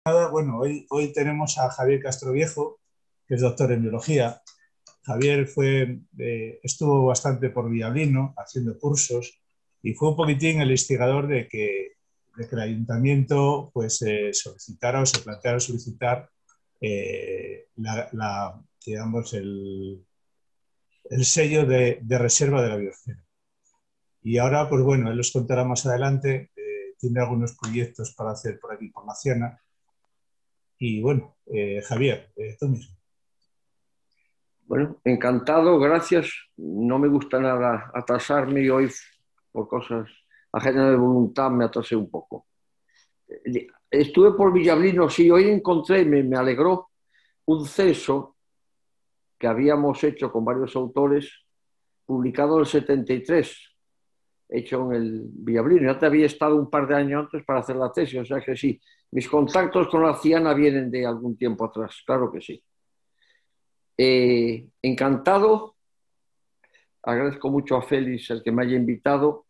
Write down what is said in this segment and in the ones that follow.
Bueno, hoy tenemos a Javier Castroviejo, que es doctor en biología. Javier estuvo bastante por Villablino haciendo cursos y fue un poquitín el instigador de que el ayuntamiento solicitara o se planteara solicitar digamos, el sello de reserva de la biosfera. Y ahora, pues bueno, él los contará más adelante. Tiene algunos proyectos para hacer por aquí, por la Ciana. Y bueno, Javier, tú mismo. Bueno, encantado, gracias. No me gusta nada atrasarme y hoy por cosas ajenas de voluntad me atrasé un poco. Estuve por Villablino, sí, hoy encontré, me alegró un censo que habíamos hecho con varios autores, publicado en el 73, hecho en el Villablino. Ya te había estado un par de años antes para hacer la tesis, o sea que sí. Mis contactos con la Ciana vienen de algún tiempo atrás, claro que sí. Encantado. Agradezco mucho a Félix el que me haya invitado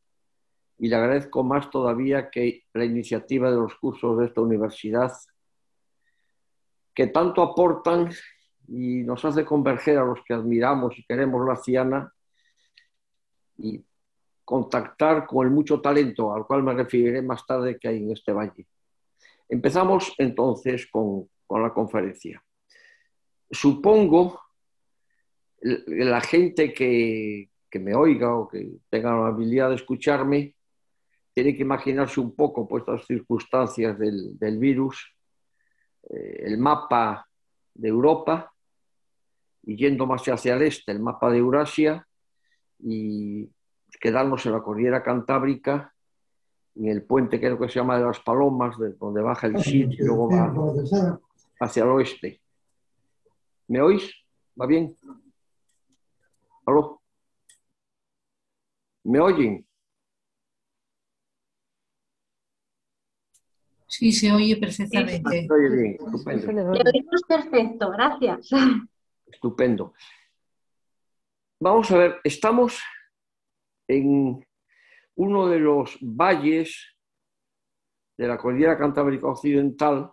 y le agradezco más todavía que la iniciativa de los cursos de esta universidad, que tanto aportan y nos hace converger a los que admiramos y queremos la Ciana y contactar con el mucho talento al cual me referiré más tarde que hay en este valle. Empezamos entonces con la conferencia. Supongo la gente que me oiga o que tenga la habilidad de escucharme tiene que imaginarse un poco por estas circunstancias del virus, el mapa de Europa y yendo más hacia el este, el mapa de Eurasia y quedarnos en la cordillera Cantábrica y en el puente creo que se llama de las Palomas, de donde baja el Sil y luego va hacia el oeste. ¿Me oís? ¿Va bien? ¿Aló? ¿Me oyen? Sí, se oye Sí, sí. Se perfectamente. oye bien, estupendo. Te oímos perfecto, gracias. Estupendo. Vamos a ver, estamos en uno de los valles de la cordillera Cantábrica Occidental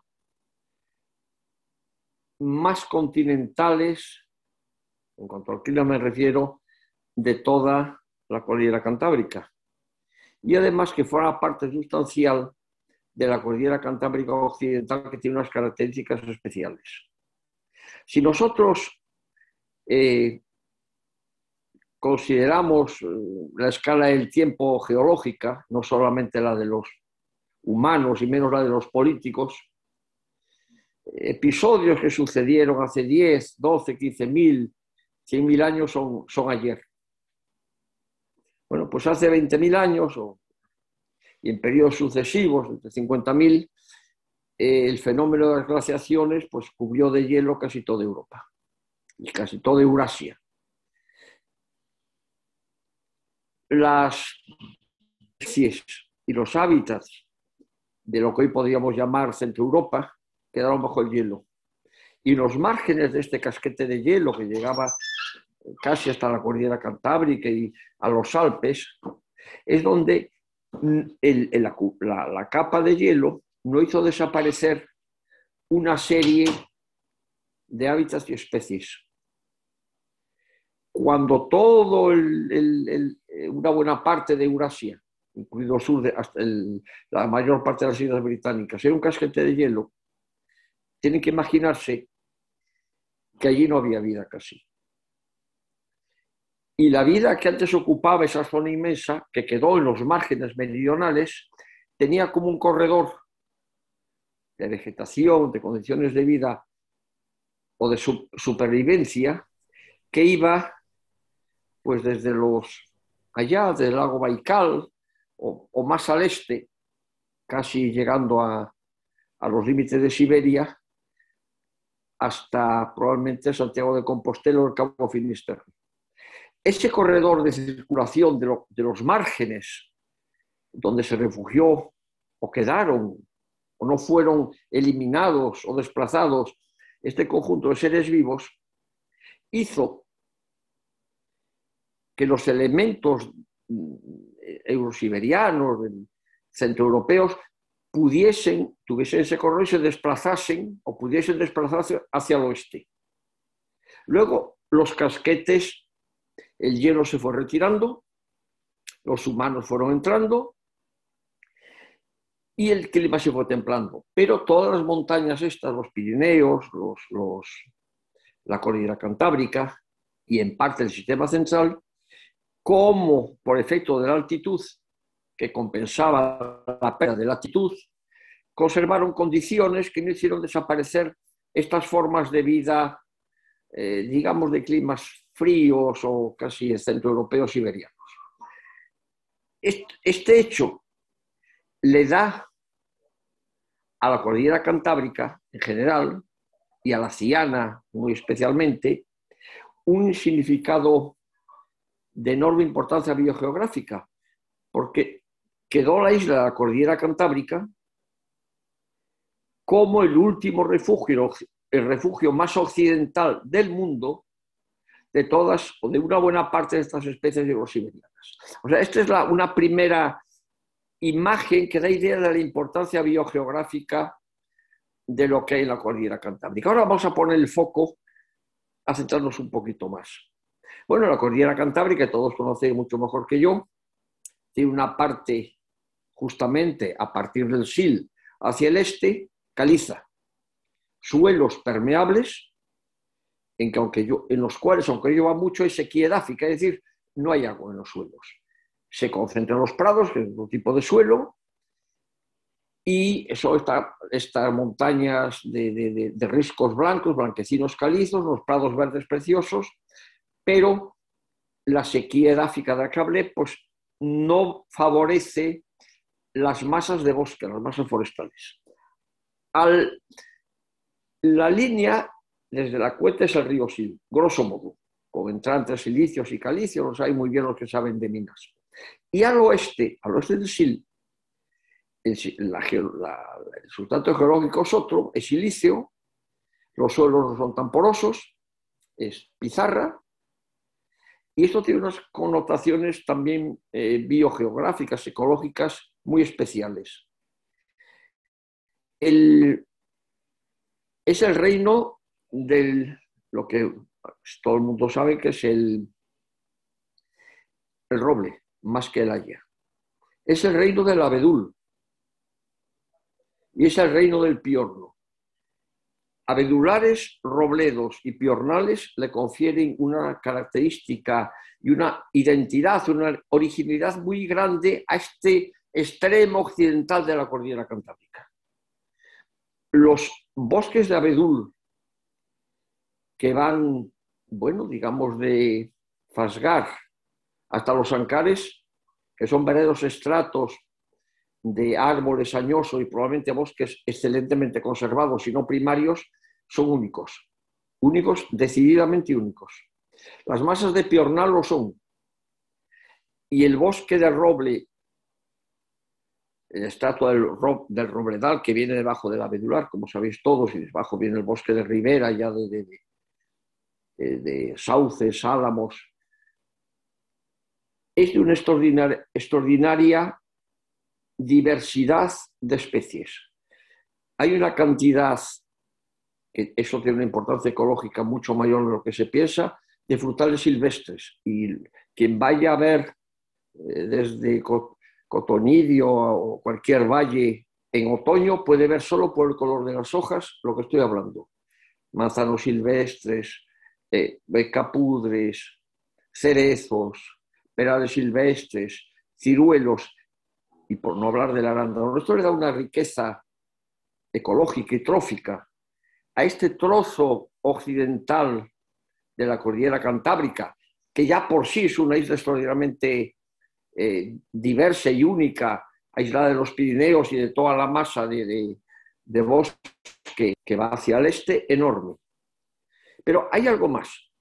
más continentales, en cuanto al clima me refiero, de toda la cordillera Cantábrica. Y además que forma parte sustancial de la cordillera Cantábrica Occidental, que tiene unas características especiales. Si nosotros consideramos la escala del tiempo geológica, no solamente la de los humanos y menos la de los políticos, episodios que sucedieron hace 10, 12, 15.000, 100.000 años son ayer. Bueno, pues hace 20.000 años y en periodos sucesivos, entre 50.000, el fenómeno de las glaciaciones pues, cubrió de hielo casi toda Europa y casi toda Eurasia. Las especies y los hábitats de lo que hoy podríamos llamar Centro Europa quedaron bajo el hielo. Y los márgenes de este casquete de hielo que llegaba casi hasta la cordillera Cantábrica y a los Alpes, es donde la capa de hielo no hizo desaparecer una serie de hábitats y especies. Cuando una buena parte de Eurasia, incluido el sur, hasta la mayor parte de las islas británicas, era un casquete de hielo, tienen que imaginarse que allí no había vida casi. Y la vida que antes ocupaba esa zona inmensa, que quedó en los márgenes meridionales, tenía como un corredor de vegetación, de condiciones de vida o de supervivencia, que iba pues desde desde el lago Baikal o más al este, casi llegando a los límites de Siberia, hasta probablemente Santiago de Compostela o el Cabo Finisterre. Ese corredor de circulación de los márgenes donde se refugió o quedaron o no fueron eliminados o desplazados este conjunto de seres vivos, hizo que los elementos eurosiberianos, centroeuropeos, tuviesen ese corredor y se desplazasen o pudiesen desplazarse hacia el oeste. Luego, los casquetes, el hielo se fue retirando, los humanos fueron entrando y el clima se fue templando. Pero todas las montañas estas, los Pirineos, la cordillera Cantábrica y en parte el sistema central, como por efecto de la altitud, que compensaba la pérdida de latitud, conservaron condiciones que no hicieron desaparecer estas formas de vida, digamos, de climas fríos o casi centroeuropeos siberianos. Este hecho le da a la cordillera Cantábrica en general y a la Ciana muy especialmente un significado de enorme importancia biogeográfica, porque quedó la isla de la cordillera Cantábrica como el último refugio, el refugio más occidental del mundo de todas o de una buena parte de estas especies eurosiberianas. O sea, esta es una primera imagen que da idea de la importancia biogeográfica de lo que hay en la cordillera Cantábrica. Ahora vamos a poner el foco a centrarnos un poquito más. Bueno, la cordillera Cantábrica, todos conocéis mucho mejor que yo, tiene una parte justamente a partir del Sil hacia el este, caliza, suelos permeables, en los cuales, aunque llueva mucho, hay sequía edáfica, es decir, no hay agua en los suelos. Se concentran los prados, que es otro tipo de suelo, y eso estas montañas de riscos blancos, blanquecinos calizos, los prados verdes preciosos, pero la sequía edáfica de Acablé pues, no favorece las masas de bosque, las masas forestales. La línea desde la cueta es el río Sil, grosso modo, con entrantes silicios y calicios, los hay muy bien los que saben de minas. Y al oeste del Sil, el sustrato geológico es otro, es silicio, los suelos no son tan porosos, es pizarra, y esto tiene unas connotaciones también biogeográficas, ecológicas muy especiales. Es el reino lo que todo el mundo sabe que es el roble, más que el haya. Es el reino del abedul y es el reino del piorno. Abedulares, robledos y piornales le confieren una característica y una identidad, una originalidad muy grande a este extremo occidental de la cordillera Cantábrica. Los bosques de abedul que van, bueno, digamos de Fasgar hasta los Ancares, que son verdaderos estratos de árboles añosos y probablemente bosques excelentemente conservados y no primarios, son únicos, decididamente únicos. Las masas de piornal lo son, y el bosque de roble, el estrato del robledal que viene debajo del abedular, como sabéis todos, y debajo viene el bosque de ribera ya de sauces, álamos, es de una extraordinaria diversidad de especies. Hay una cantidad, que eso tiene una importancia ecológica mucho mayor de lo que se piensa, de frutales silvestres. Y quien vaya a ver desde Cotonidio o cualquier valle en otoño puede ver solo por el color de las hojas lo que estoy hablando. Manzanos silvestres, capudres, cerezos, perales silvestres, ciruelos, y por no hablar del arándano. Esto le da una riqueza ecológica y trófica a este trozo occidental de la cordillera Cantábrica, que ya por sí es una isla extraordinariamente diversa y única, aislada de los Pirineos y de toda la masa de bosque que va hacia el este, enorme. Pero hay algo más.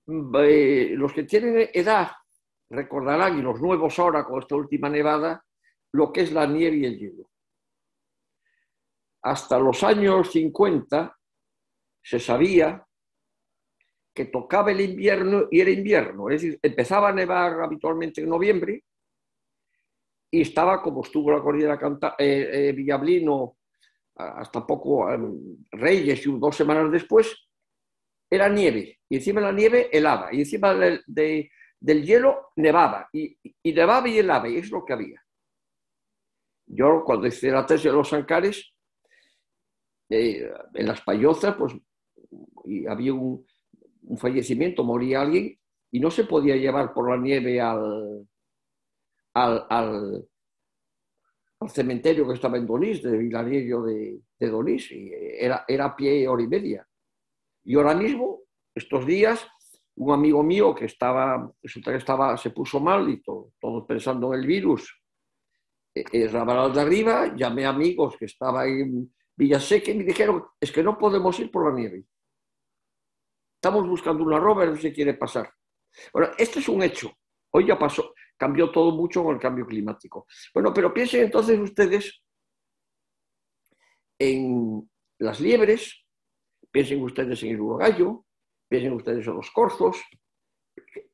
Los que tienen edad recordarán, y los nuevos ahora con esta última nevada, lo que es la nieve y el hielo. Hasta los años 50 se sabía que tocaba el invierno y era invierno, es decir, empezaba a nevar habitualmente en noviembre y estaba, como estuvo la cordillera Villablino hasta poco, Reyes, y 2 semanas después, era nieve, y encima de la nieve helaba, y encima del hielo nevaba, y nevaba y helaba, y es lo que había. Yo, cuando hice la tesis de los Ancares, en las Payozas, pues y había un fallecimiento, moría alguien, y no se podía llevar por la nieve al cementerio que estaba en Donís, de Vilariello de Donís, y era a pie 1 hora y media. Y ahora mismo, estos días, un amigo mío que se puso mal, y todos pensando en el virus, Rabanal de Arriba, llamé a amigos que estaban en Villaseca y me dijeron, es que no podemos ir por la nieve. Estamos buscando una rover, no se quiere pasar. Bueno, este es un hecho. Hoy ya pasó, cambió todo mucho con el cambio climático. Bueno, pero piensen entonces ustedes en las liebres, piensen ustedes en el urogallo, piensen ustedes en los corzos.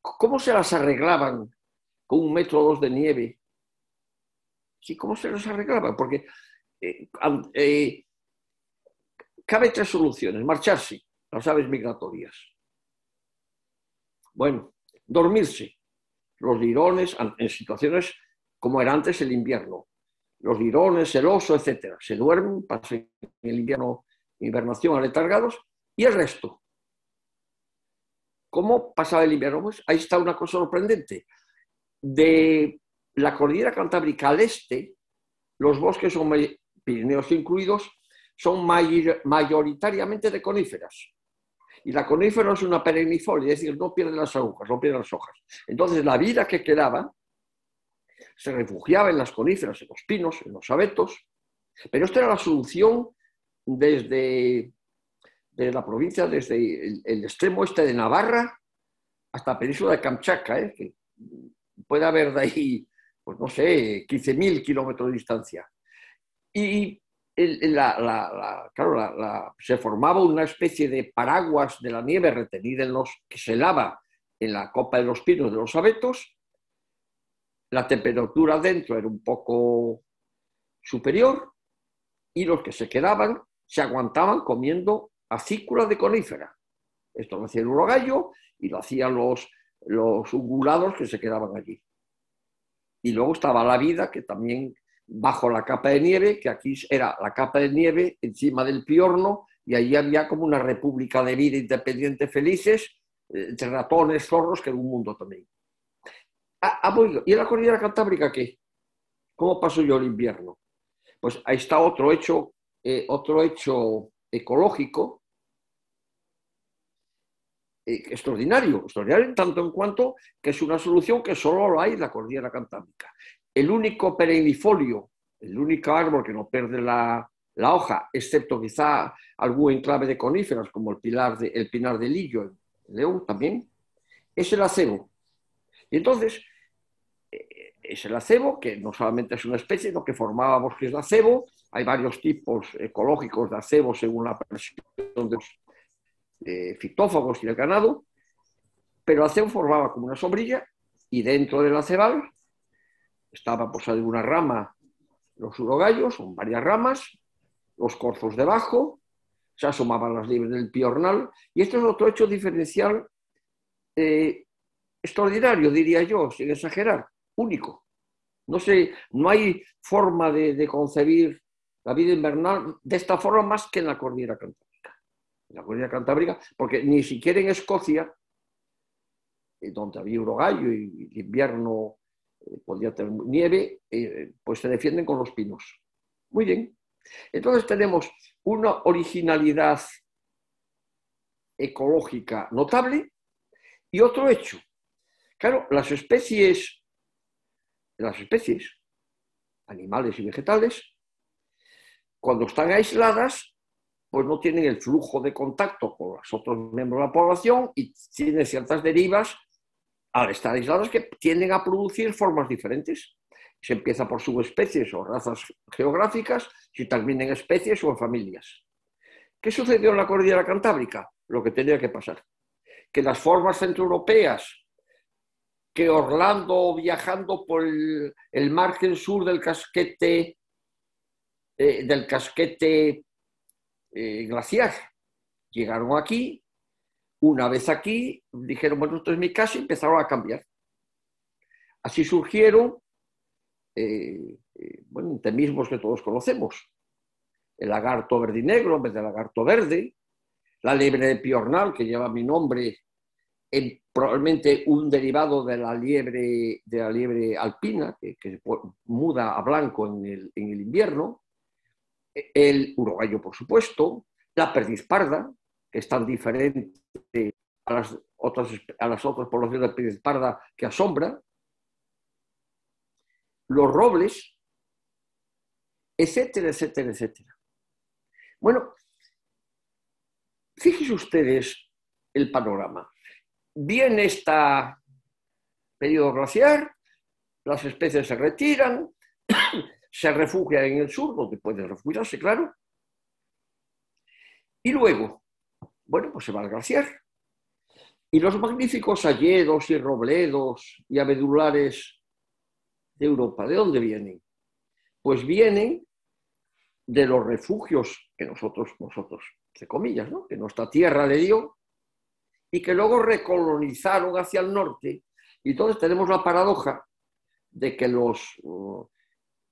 ¿Cómo se las arreglaban con 1,2 metros de nieve? Sí, ¿cómo se las arreglaban? Porque cabe 3 soluciones. Marcharse, las aves migratorias. Bueno, dormirse. Los lirones, en situaciones como era antes el invierno. Los lirones, el oso, etc. Se duermen, pasan el invierno, hibernación, aletargados, y el resto. ¿Cómo pasaba el invierno? Pues ahí está una cosa sorprendente. De la cordillera Cantábrica al este, los bosques son, Pirineos incluidos, son mayoritariamente de coníferas. Y la conífera es una perennifolia, es decir, no pierde las agujas, no pierde las hojas. Entonces, la vida que quedaba se refugiaba en las coníferas, en los pinos, en los abetos. Pero esta era la solución desde la provincia, desde el extremo este de Navarra hasta la península de Kamchatka, que puede haber de ahí, pues no sé, 15.000 kilómetros de distancia. Y se formaba una especie de paraguas de la nieve retenida que se helaba en la copa de los pinos de los abetos. La temperatura dentro era un poco superior y los que se quedaban se aguantaban comiendo acícula de conífera. Esto lo hacía el urogallo y lo hacían los ungulados que se quedaban allí. Y luego estaba la vida, que también bajo la capa de nieve, que aquí era la capa de nieve encima del Piorno, y allí había como una república de vida independiente felices, entre ratones, zorros, que era un mundo también. ¿Y en la cordillera Cantábrica qué? ¿Cómo paso yo el invierno? Pues ahí está otro hecho ecológico extraordinario en tanto en cuanto que es una solución que solo lo hay en la cordillera Cantábrica. El único perennifolio, el único árbol que no pierde la hoja, excepto quizá algún enclave de coníferas como el pinar de Lillo, en León también, es el acebo. Y entonces, es el acebo, que no solamente es una especie, sino que formaba bosques de acebo. Hay varios tipos ecológicos de acebo según la presión de los fitófagos y el ganado, pero el acebo formaba como una sombrilla y dentro del acebal estaba pues alguna rama, los urogallos, son varias ramas, los corzos debajo, se asomaban las liebres del piornal, y esto es otro hecho diferencial extraordinario, diría yo, sin exagerar, único. No sé, no hay forma de concebir la vida invernal de esta forma más que en la cordillera Cantábrica. En la cordillera Cantábrica, porque ni siquiera en Escocia, donde había urogallo y el invierno podía tener nieve, pues se defienden con los pinos. Muy bien. Entonces tenemos una originalidad ecológica notable y otro hecho. Claro, las especies, animales y vegetales, cuando están aisladas, pues no tienen el flujo de contacto con los otros miembros de la población y tienen ciertas derivas al estar aisladas que tienden a producir formas diferentes. Se empieza por subespecies o razas geográficas, si termina en especies o en familias. ¿Qué sucedió en la cordillera Cantábrica? Lo que tenía que pasar. Que las formas centroeuropeas que Orlando, viajando por el margen sur del casquete glaciar, llegaron aquí. Una vez aquí, dijeron, bueno, esto es mi casa, y empezaron a cambiar. Así surgieron endemismos que todos conocemos. El lagarto verde y negro en vez del lagarto verde, la liebre de piornal, que lleva mi nombre, probablemente un derivado de la liebre alpina, que se muda a blanco en el invierno, el urogallo, por supuesto, la perdiz parda, que es tan diferente a las otras poblaciones de perdiz parda que asombra, los robles, etcétera, etcétera, etcétera. Bueno, fíjense ustedes el panorama. Viene este periodo glaciar, las especies se retiran, se refugian en el sur, donde pueden refugiarse, claro, y luego, bueno, pues se va al glaciar. Y los magníficos hayedos y robledos y abedulares de Europa, ¿de dónde vienen? Pues vienen de los refugios que nosotros, entre comillas, ¿no?, que nuestra tierra le dio, y que luego recolonizaron hacia el norte. Y entonces tenemos la paradoja de que los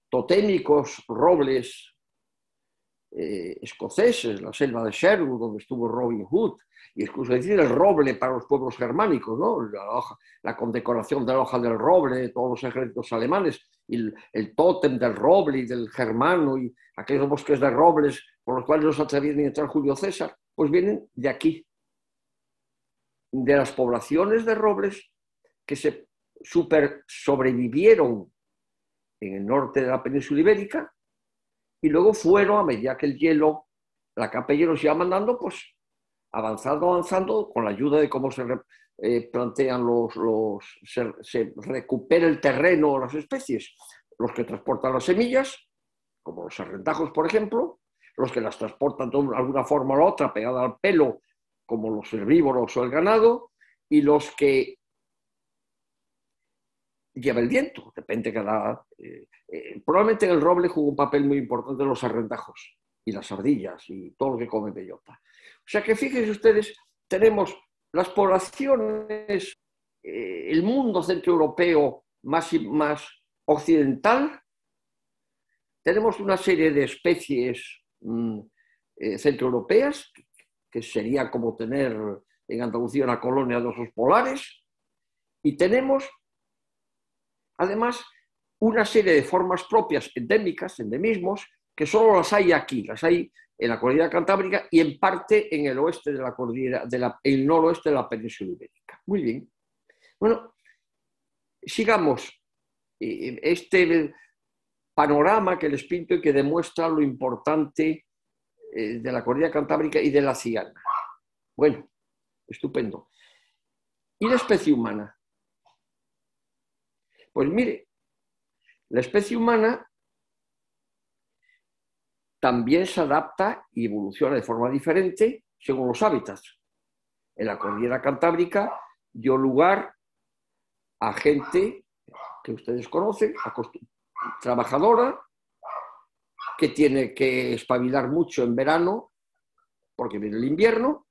totémicos robles escoceses, la selva de Sherwood, donde estuvo Robin Hood, y incluso decir el roble para los pueblos germánicos, ¿no?, la condecoración de la hoja del roble de todos los ejércitos alemanes, y el tótem del roble y del germano, y aquellos bosques de robles por los cuales no se atrevía ni a entrar Julio César, pues vienen de aquí, de las poblaciones de robles que se sobrevivieron en el norte de la península ibérica, y luego fueron, a medida que el hielo, la capa de hielo se iba mandando, pues avanzando, con la ayuda de cómo se plantean se recupera el terreno o las especies, los que transportan las semillas, como los arrentajos, por ejemplo, los que las transportan de alguna forma o la otra, pegada al pelo, como los herbívoros o el ganado, y los que lleva el viento, depende probablemente en el roble jugó un papel muy importante los arrentajos y las ardillas y todo lo que come bellota. O sea que fíjense ustedes, tenemos las poblaciones, el mundo centroeuropeo más occidental, tenemos una serie de especies centroeuropeas, que sería como tener en Andalucía una colonia de osos polares, y tenemos además una serie de formas propias endémicas, endemismos, que solo las hay aquí, las hay en la cordillera cantábrica y en parte en el oeste de la cordillera, el noroeste de la península ibérica. Muy bien. Bueno, sigamos este panorama que les pinto y que demuestra lo importante de la cordillera cantábrica y de la ciana. Bueno, estupendo. ¿Y la especie humana? Pues mire, la especie humana también se adapta y evoluciona de forma diferente según los hábitats. En la cordillera cantábrica dio lugar a gente que ustedes conocen, trabajadora, que tiene que espabilar mucho en verano porque viene el invierno,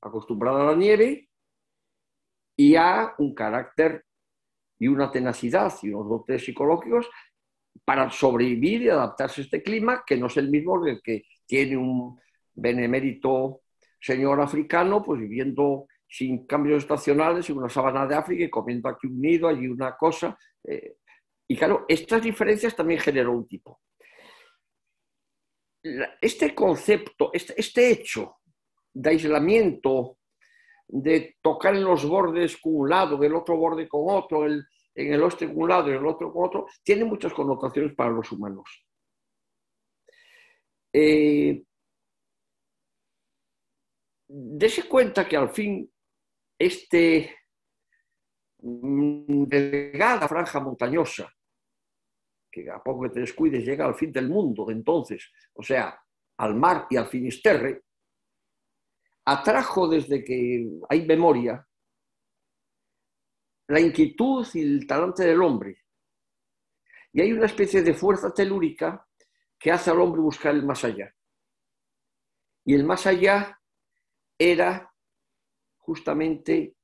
acostumbrada a la nieve, y a un carácter y una tenacidad y unos dotes psicológicos para sobrevivir y adaptarse a este clima, que no es el mismo del que tiene un benemérito señor africano, pues viviendo sin cambios estacionales en una sabana de África y comiendo aquí un nido, allí una cosa. Y claro, estas diferencias también generó un tipo. Este concepto, este hecho de aislamiento, de tocar en los bordes con un lado, en el otro borde con otro, en el oeste con un lado y en el otro con otro, tiene muchas connotaciones para los humanos. Dese cuenta que al fin delgada franja montañosa, que a poco que te descuides llega al fin del mundo de entonces, o sea, al mar y al Finisterre, atrajo desde que hay memoria la inquietud y el talante del hombre. Y hay una especie de fuerza telúrica que hace al hombre buscar el más allá. Y el más allá era justamente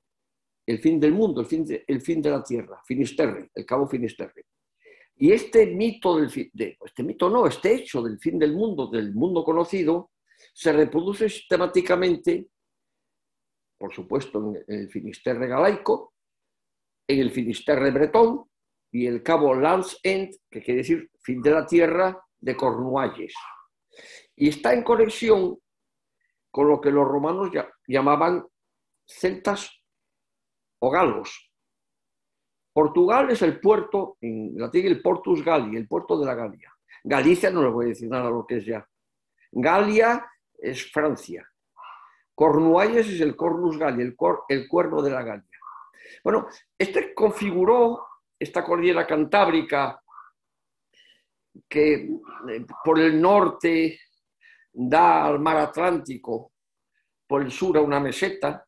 el fin del mundo, el fin de la tierra, Finisterre, el cabo Finisterre. Y este hecho del fin del mundo conocido, se reproduce sistemáticamente, por supuesto, en el Finisterre galaico, en el Finisterre bretón y el cabo Land's End, que quiere decir fin de la tierra, de Cornualles. Y está en conexión con lo que los romanos llamaban celtas o galos. Portugal es el puerto, en latín el Portus Galli, el puerto de la Galia. Galicia no le voy a decir nada a lo que es ya. Galia es Francia. Cornualles es el Cornus Galli, el cuerno de la Galia. Bueno, este configuró esta cordillera cantábrica que por el norte da al mar Atlántico, por el sur a una meseta.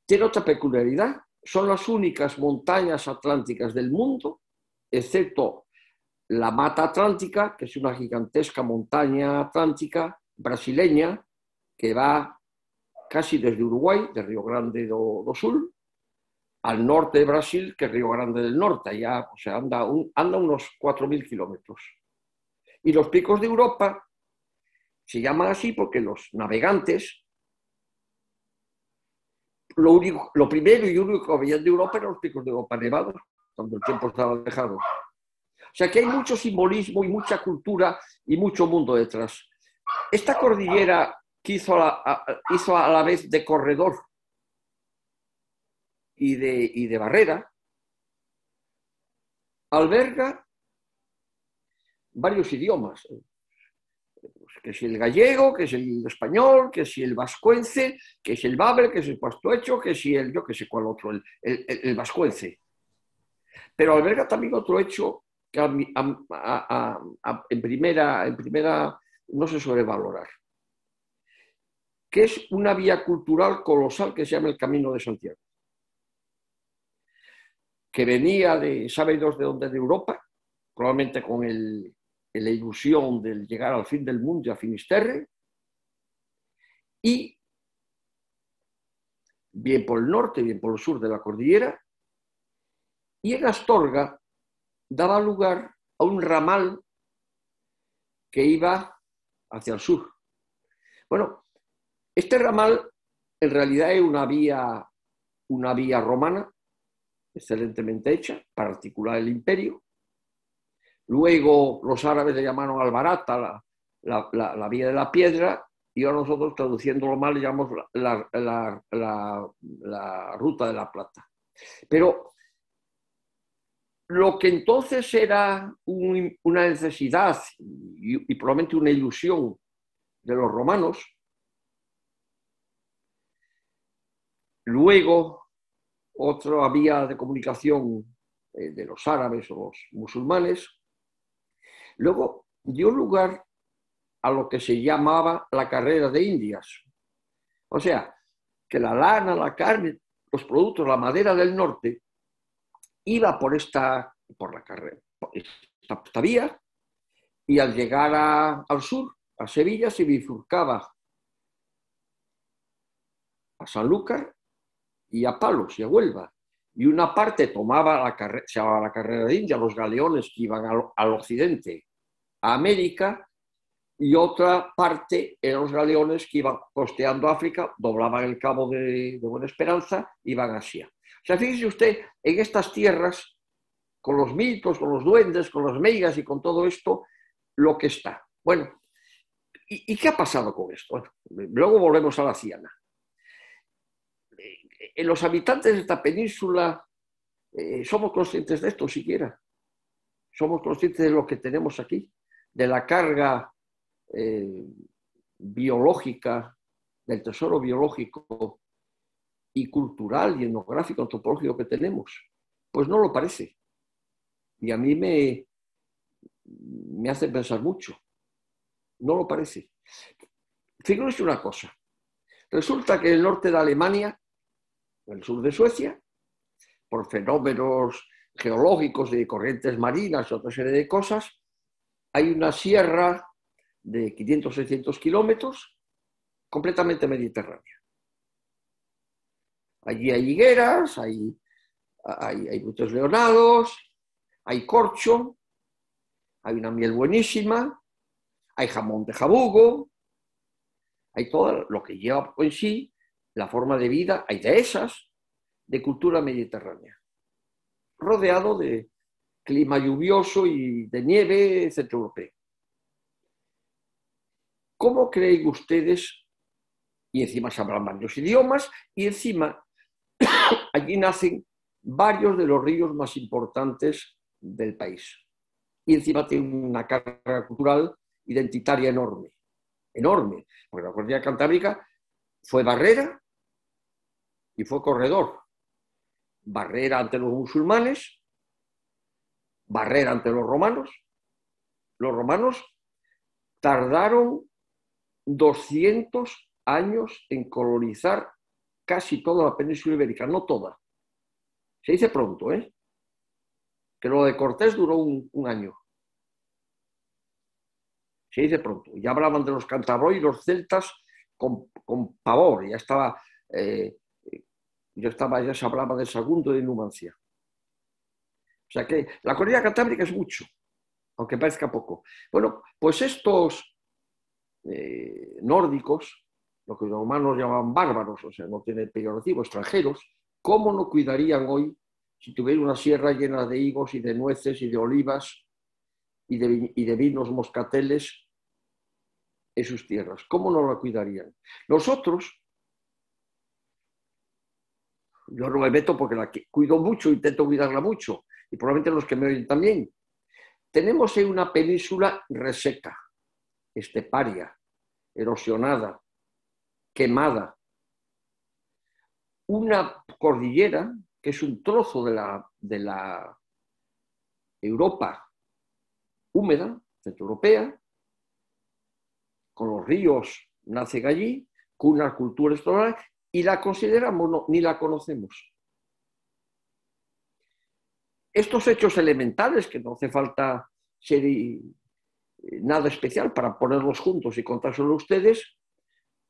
Tiene otra peculiaridad. Son las únicas montañas atlánticas del mundo, excepto la Mata Atlántica, que es una gigantesca montaña atlántica brasileña que va casi desde Uruguay, de Río Grande do Sul, al norte de Brasil, que es Río Grande del Norte. Allá, o sea, anda unos 4.000 kilómetros. Y los picos de Europa se llaman así porque los navegantes, lo primero y único que veían de Europa eran los picos de Europa nevados, cuando el tiempo estaba alejado. O sea que hay mucho simbolismo y mucha cultura y mucho mundo detrás. Esta cordillera que hizo a la vez de corredor y de barrera, alberga varios idiomas. Que si el gallego, que si el español, que si el vascuence, que si el babel, que si el pastuecho, que si el, yo que sé cuál otro, el vascuence. Pero alberga también otro hecho que en primera no se suele valorar, que es una vía cultural colosal que se llama el Camino de Santiago, que venía de, ¿sabe Dios de dónde? De Europa, probablemente con la ilusión de llegar al fin del mundo y a Finisterre, y bien por el norte, bien por el sur de la cordillera, y en Astorga daba lugar a un ramal que iba hacia el sur. Bueno, este ramal en realidad es una vía romana, excelentemente hecha, para articular el imperio. Luego los árabes le llamaron Albarata, la vía de la piedra, y ahora nosotros, traduciéndolo mal, le llamamos la ruta de la plata. Pero lo que entonces era una necesidad y probablemente una ilusión de los romanos, luego otra vía de comunicación de los árabes o los musulmanes, luego dio lugar a lo que se llamaba la carrera de Indias. O sea, que la lana, la carne, los productos, la madera del norte, iba por esta vía, y al llegar al sur, a Sevilla, se bifurcaba a Sanlúcar y a Palos y a Huelva. Y una parte tomaba se llamaba la carrera de India, los galeones que iban al occidente, a América, y otra parte eran los galeones que iban costeando África, doblaban el cabo de Buena Esperanza, iban a Asia. O sea, fíjese usted, en estas tierras, con los mitos, con los duendes, con las meigas y con todo esto, lo que está. Bueno, ¿y qué ha pasado con esto? Bueno, luego volvemos a la Ciana. Los habitantes de esta península, ¿somos conscientes de esto siquiera? ¿Somos conscientes de lo que tenemos aquí? De la carga biológica, del tesoro biológico y cultural y etnográfico, antropológico que tenemos. Pues no lo parece. Y a mí me hace pensar mucho. No lo parece. Figúrese una cosa. Resulta que en el norte de Alemania, en el sur de Suecia, por fenómenos geológicos de corrientes marinas y otra serie de cosas, hay una sierra de 500-600 kilómetros completamente mediterránea. Allí hay higueras, hay frutos leonados, hay corcho, hay una miel buenísima, hay jamón de jabugo, hay todo lo que lleva en sí la forma de vida, hay dehesas de cultura mediterránea, rodeado de clima lluvioso y de nieve centroeuropeo. ¿Cómo creen ustedes? Y encima se hablan varios idiomas, y encima allí nacen varios de los ríos más importantes del país. Y encima tiene una carga cultural identitaria enorme, enorme, porque la cordillera cantábrica fue barrera y fue corredor. Barrera ante los musulmanes, barrera ante los romanos. Los romanos tardaron 200 años en colonizar casi toda la península ibérica, no toda. Se dice pronto, ¿eh? Que lo de Cortés duró un año. Se dice pronto. Ya hablaban de los cántabros y los celtas con pavor. Ya se hablaba de Sagunto y de Numancia. O sea que la cordillera cantábrica es mucho, aunque parezca poco. Bueno, pues estos nórdicos, lo que los romanos llamaban bárbaros, o sea, no tiene peyorativo, extranjeros, ¿cómo no cuidarían hoy si tuviera una sierra llena de higos y de nueces y de olivas y de vinos moscateles en sus tierras? ¿Cómo no la cuidarían? Nosotros, yo no me meto porque la cuido mucho, intento cuidarla mucho, y probablemente los que me oyen también, tenemos en una península reseca, esteparia, erosionada, quemada, una cordillera que es un trozo de la Europa húmeda, centroeuropea, con los ríos nacen allí, con una cultura explorar, y la consideramos, no, ni la conocemos. Estos hechos elementales, que no hace falta ser nada especial para ponerlos juntos y contárselos a ustedes,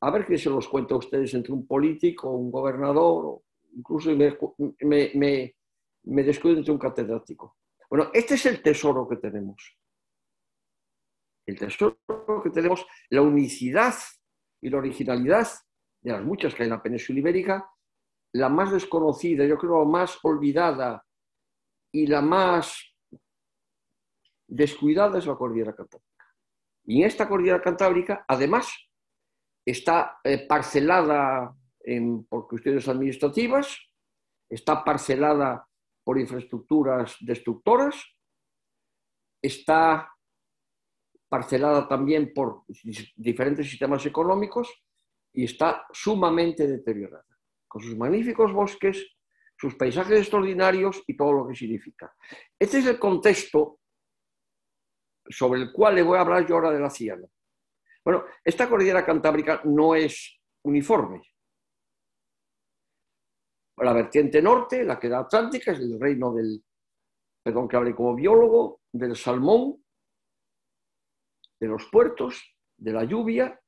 a ver quién se los cuenta a ustedes entre un político, un gobernador, o incluso me descuido entre un catedrático. Bueno, este es el tesoro que tenemos. El tesoro que tenemos, la unicidad y la originalidad de las muchas que hay en la península ibérica, la más desconocida, yo creo, la más olvidada y la más descuidada es la cordillera cantábrica. Y en esta cordillera cantábrica, además, está parcelada por cuestiones administrativas, está parcelada por infraestructuras destructoras, está parcelada también por diferentes sistemas económicos y está sumamente deteriorada, con sus magníficos bosques, sus paisajes extraordinarios y todo lo que significa. Este es el contexto sobre el cual le voy a hablar yo ahora de la Ciana. Bueno, esta cordillera cantábrica no es uniforme. La vertiente norte, la que da atlántica, es el reino del, perdón que hable como biólogo, del salmón, de los puertos, de la lluvia,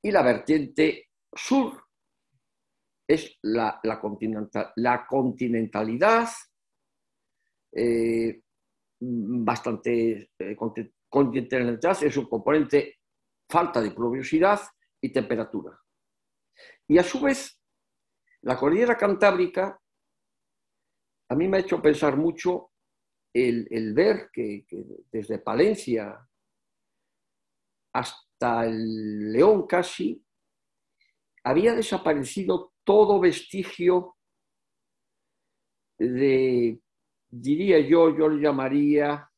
y la vertiente sur es la continentalidad, bastante continentalidad, es un componente falta de pluviosidad y temperatura. Y a su vez, la cordillera cantábrica a mí me ha hecho pensar mucho el ver que desde Palencia hasta el León casi había desaparecido todo vestigio de, diría yo le llamaría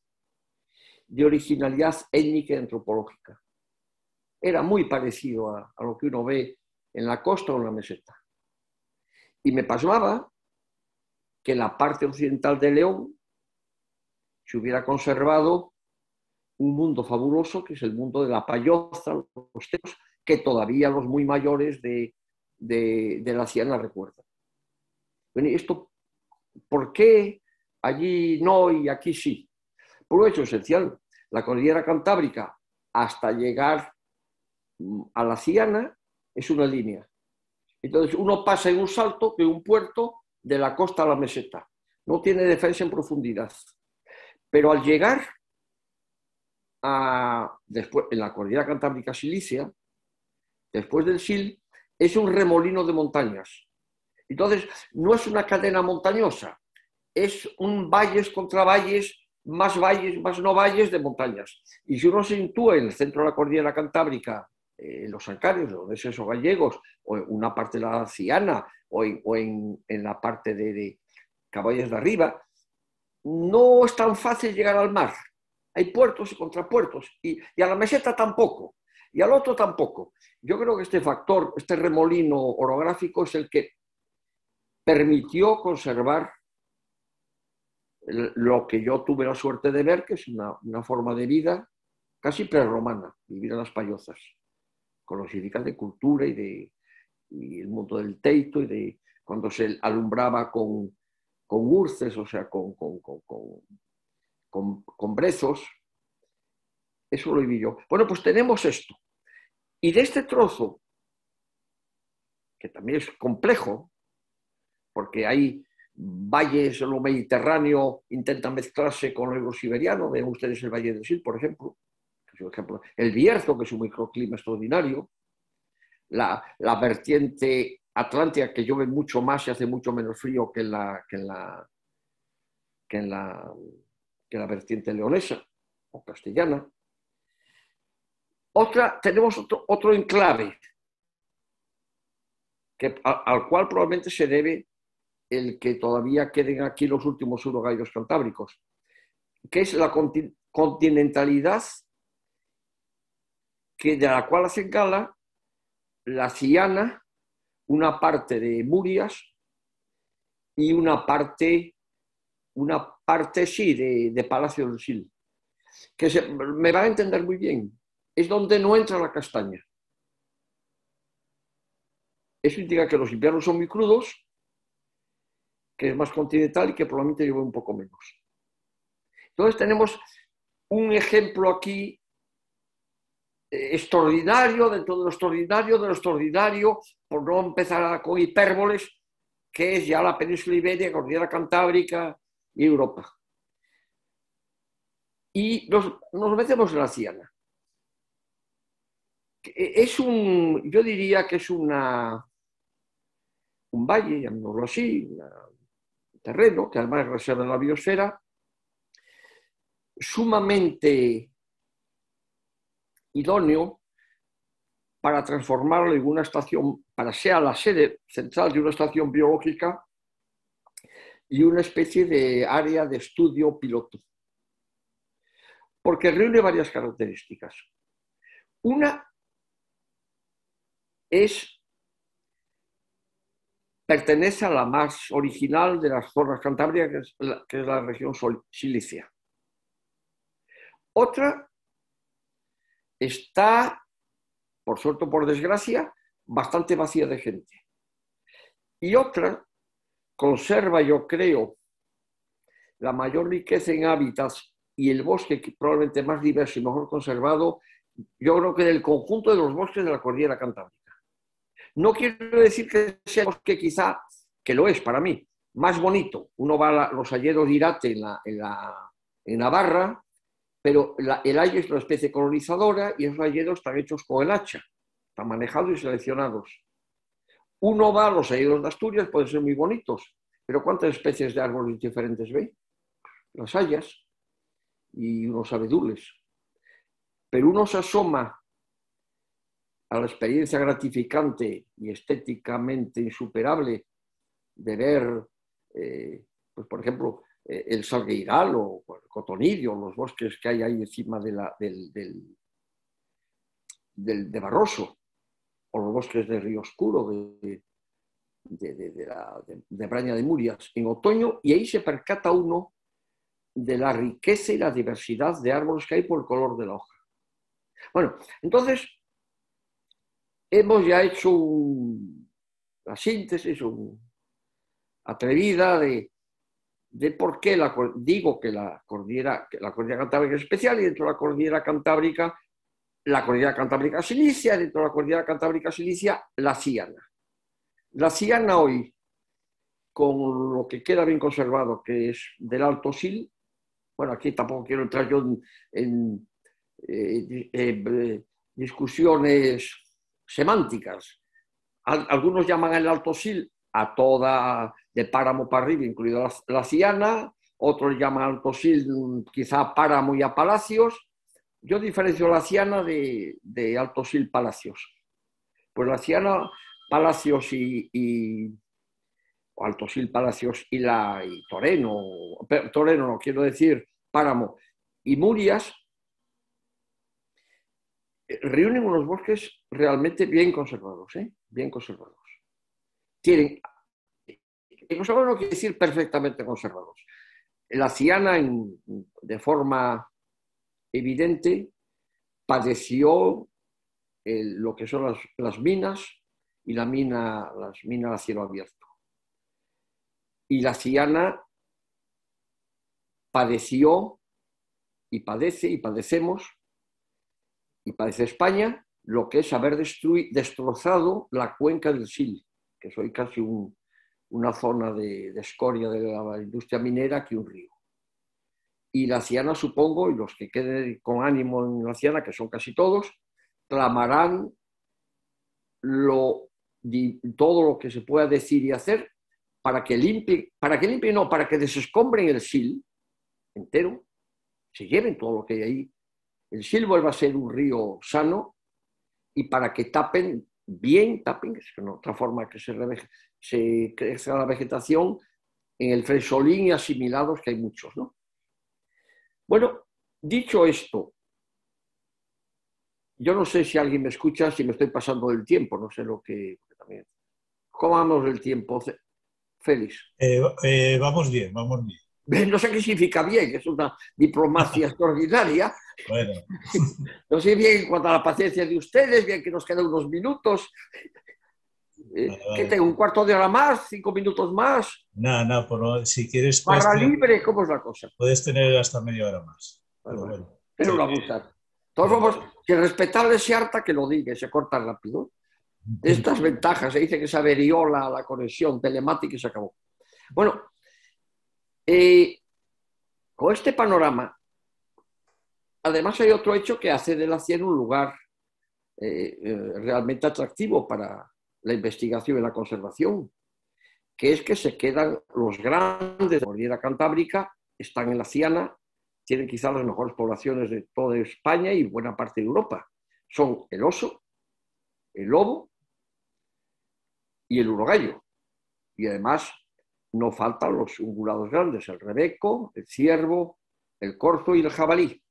de originalidad étnica y antropológica. Era muy parecido a lo que uno ve en la costa o en la meseta. Y me pasmaba que en la parte occidental de León se hubiera conservado un mundo fabuloso, que es el mundo de la payoza, los teos, que todavía los muy mayores de la Ciana recuerdan. Bueno, ¿esto por qué allí no y aquí sí? Por un hecho esencial, la cordillera Cantábrica hasta llegar a la Ciana es una línea. Entonces uno pasa en un salto de un puerto de la costa a la meseta. No tiene defensa en profundidad. Pero al llegar después, en la cordillera Cantábrica Silicia, después del Sil, es un remolino de montañas. Entonces, no es una cadena montañosa, es un valles contra valles, más no valles de montañas. Y si uno se sitúa en el centro de la cordillera Cantábrica, en los Ancarios, los Neses o Gallegos, o en una parte de la Ciana, o en la parte de Caballes de Arriba, no es tan fácil llegar al mar. Hay puertos y contrapuertos, y a la meseta tampoco, y al otro tampoco. Yo creo que este factor, este remolino orográfico es el que permitió conservar lo que yo tuve la suerte de ver, que es una forma de vida casi prerromana, vivir en las payozas, con los significados de cultura y el mundo del teito, y de cuando se alumbraba con urces, o sea, con brezos. Eso lo viví yo. Bueno, pues tenemos esto. Y de este trozo, que también es complejo, porque hay valles en lo Mediterráneo intentan mezclarse con lo eurosiberiano, ven ustedes el Valle del Sil, por ejemplo, el Bierzo, que es un microclima extraordinario, la vertiente atlántica, que llueve mucho más y hace mucho menos frío que la vertiente leonesa o castellana. Tenemos otro enclave al cual probablemente se debe el que todavía queden aquí los últimos urogallos cantábricos, que es la continentalidad de la cual hacen gala la Ciana, una parte de Murias y una parte sí, de Palacio del Sil, que me va a entender muy bien. Es donde no entra la castaña. Eso indica que los inviernos son muy crudos, que es más continental y que probablemente llueve un poco menos. Entonces tenemos un ejemplo aquí extraordinario, dentro de lo extraordinario, por no empezar con hipérboles, que es ya la península ibérica, cordillera Cantábrica y Europa. Y nos metemos en la Ciana. Yo diría que es un valle, llamémoslo así, un terreno, que además es reserva de la biosfera, sumamente idóneo para transformarlo en una estación, para ser la sede central de una estación biológica y una especie de área de estudio piloto. Porque reúne varias características. Una pertenece a la más original de las zonas cantábricas, que es la región silicia. Otra está, por suerte o por desgracia, bastante vacía de gente. Y otra conserva, yo creo, la mayor riqueza en hábitats y el bosque probablemente más diverso y mejor conservado, yo creo que del conjunto de los bosques de la cordillera Cantábrica. No quiero decir que sea el bosque quizá, que lo es para mí, más bonito. Uno va a los hayedos de Irate en Navarra, pero el hayo es una especie colonizadora y esos hayedos están hechos con el hacha, están manejados y seleccionados. Uno va a los hayedos de Asturias, pueden ser muy bonitos, pero ¿cuántas especies de árboles diferentes ve? Las hayas y unos abedules. Pero uno se asoma a la experiencia gratificante y estéticamente insuperable de ver, pues por ejemplo, el salgueiral o el cotonidio, los bosques que hay ahí encima de Barroso, o los bosques de Río Oscuro, de Braña de Murias, en otoño, y ahí se percata uno de la riqueza y la diversidad de árboles que hay por el color de la hoja. Bueno, entonces, hemos ya hecho la síntesis, atrevida de por qué digo que la cordillera cantábrica es especial, y dentro de la cordillera cantábrica silicia, dentro de la cordillera cantábrica silicia, la Siana. La Siana hoy, con lo que queda bien conservado, que es del Alto Sil, bueno, aquí tampoco quiero entrar yo en discusiones semánticas. Algunos llaman el Alto Sil a toda, de páramo para arriba, incluida la Siana, otros llaman Alto Sil quizá páramo y a Palacios. Yo diferencio la Siana de Alto Sil Palacios. Pues la Siana, Palacios o Alto Sil Palacios y Toreno no, quiero decir Páramo y Murias, reúnen unos bosques realmente bien conservados, bien conservados. Conservados no quiere decir perfectamente conservados. La Siana, de forma evidente, padeció lo que son las minas y las minas a cielo abierto. Y la Siana padeció y padece y padecemos y padece España lo que es haber destrozado la cuenca del Sil, que es hoy casi una zona de escoria de la industria minera que un río. Y la Siana, supongo, y los que queden con ánimo en la Siana, que son casi todos, clamarán todo lo que se pueda decir y hacer para que desescombren el Sil entero, se lleven todo lo que hay ahí, el Sil vuelva a ser un río sano, y para que tapen, es que no otra forma que se crezca la vegetación en el fresolín y asimilados, que hay muchos, ¿no? Bueno, dicho esto, yo no sé si alguien me escucha, si me estoy pasando del tiempo, no sé lo que también. ¿Cómo vamos del tiempo, Félix? Vamos bien, vamos bien. No sé qué significa bien, es una diplomacia extraordinaria. Bueno. No sé bien en cuanto a la paciencia de ustedes, bien que nos quedan unos minutos. ¿Qué tengo? ¿Un cuarto de hora más? ¿5 minutos más? No, pero si quieres... ¿Barra libre? ¿Cómo es la cosa? Puedes tener hasta media hora más. Bueno, pero no abusar. De todos modos, que respetarle se harta, que lo diga, se corta rápido. Estas ventajas, se dice que se averió la conexión telemática y se acabó. Bueno, con este panorama, además hay otro hecho que hace de la Siana un lugar realmente atractivo para la investigación y la conservación, que es que se quedan los grandes de la cordillera cantábrica, están en la Siana, tienen quizás las mejores poblaciones de toda España y buena parte de Europa. Son el oso, el lobo y el urogallo. Y además no faltan los ungulados grandes, el rebeco, el ciervo, el corzo y el jabalí.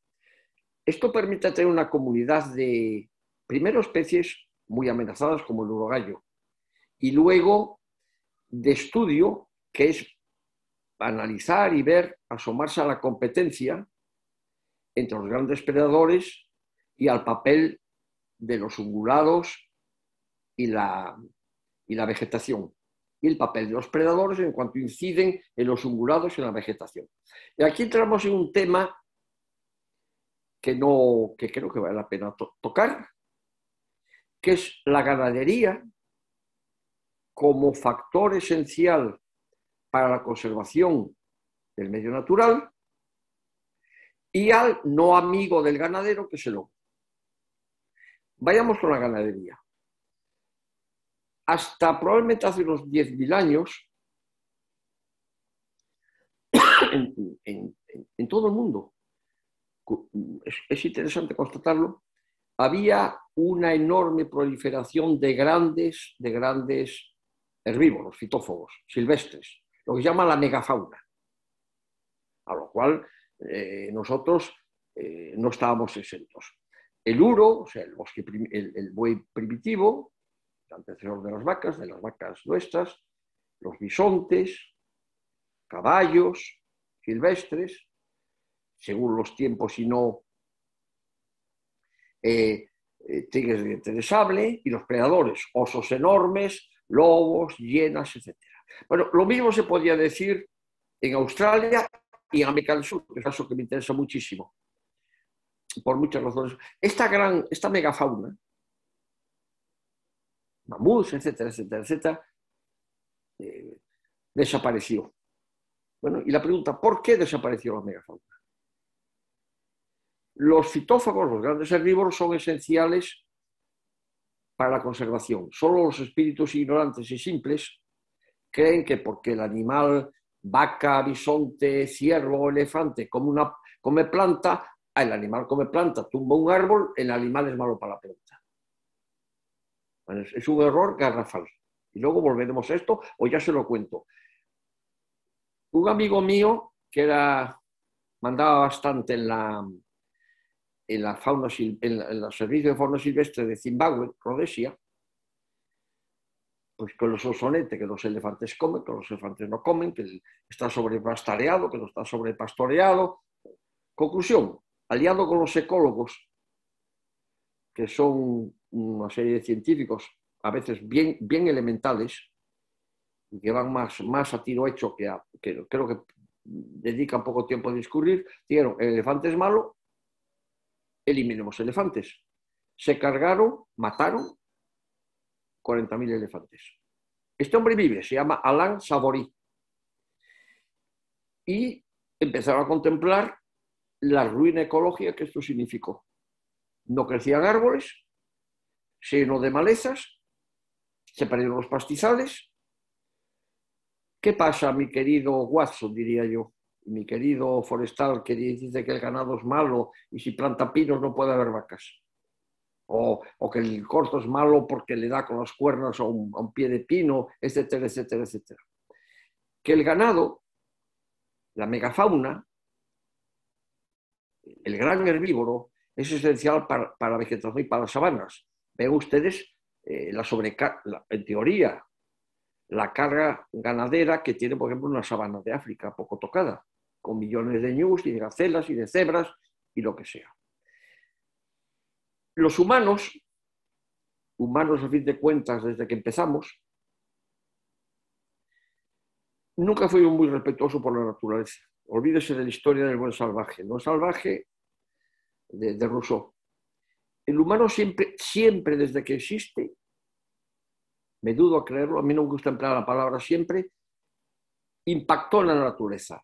Esto permite tener una comunidad de, primero, especies muy amenazadas como el urogallo, y luego de estudio, que es analizar y ver, asomarse a la competencia entre los grandes predadores y al papel de los ungulados y la vegetación, y el papel de los predadores en cuanto inciden en los ungulados y en la vegetación. Y aquí entramos en un tema que creo que vale la pena tocar, que es la ganadería como factor esencial para la conservación del medio natural, y al no amigo del ganadero, que es el lobo. Vayamos con la ganadería. Hasta probablemente hace unos 10.000 años, en todo el mundo, es interesante constatarlo, había una enorme proliferación de grandes herbívoros, fitófagos, silvestres, lo que se llama la megafauna, a lo cual nosotros no estábamos exentos. El uro, o sea, el buey primitivo, el antecesor de las vacas nuestras, los bisontes, caballos silvestres, según los tiempos y no tigres de diente de sable, y los predadores, osos enormes, lobos, hienas, etc. Bueno, lo mismo se podía decir en Australia y en América del Sur, que es un caso que me interesa muchísimo, por muchas razones. Esta megafauna, mamuts, etcétera, etcétera, etcétera, desapareció. Bueno, y la pregunta, ¿por qué desapareció la megafauna? Los fitófagos, los grandes herbívoros, son esenciales para la conservación. Solo los espíritus ignorantes y simples creen que porque el animal, vaca, bisonte, ciervo, elefante, come planta, el animal come planta, tumba un árbol, el animal es malo para la planta. Bueno, es un error garrafal. Y luego volveremos a esto, o ya se lo cuento. Un amigo mío que mandaba bastante en el servicio de fauna silvestre de Zimbabue, Rhodesia, pues con los sosonetes, que los elefantes comen, que los elefantes no comen, que está sobrepastoreado, que no está sobrepastoreado. Conclusión, aliado con los ecólogos, que son una serie de científicos a veces bien elementales, y que van más a tiro hecho que creo que dedican poco tiempo a discurrir, dijeron, el elefante es malo, eliminemos elefantes. Se cargaron, mataron 40.000 elefantes. Este hombre vive, se llama Alain Savary. Y empezaron a contemplar la ruina ecológica que esto significó. No crecían árboles, se llenó de malezas, se perdieron los pastizales. ¿Qué pasa, mi querido Watson, diría yo? Mi querido forestal, que dice que el ganado es malo y si planta pinos no puede haber vacas. O que el corzo es malo porque le da con las cuernas a un pie de pino, etcétera, etcétera, etcétera. Que el ganado, la megafauna, el gran herbívoro, es esencial para la vegetación y para las sabanas. Ven ustedes, en teoría, la carga ganadera que tiene, por ejemplo, una sabana de África poco tocada, con millones de ñus y de gacelas y de cebras y lo que sea. Los humanos a fin de cuentas, desde que empezamos, nunca fuimos muy respetuosos por la naturaleza. Olvídese de la historia del buen salvaje. El buen salvaje de Rousseau. El humano siempre desde que existe, me dudo a creerlo, a mí no me gusta emplear la palabra siempre, impactó en la naturaleza.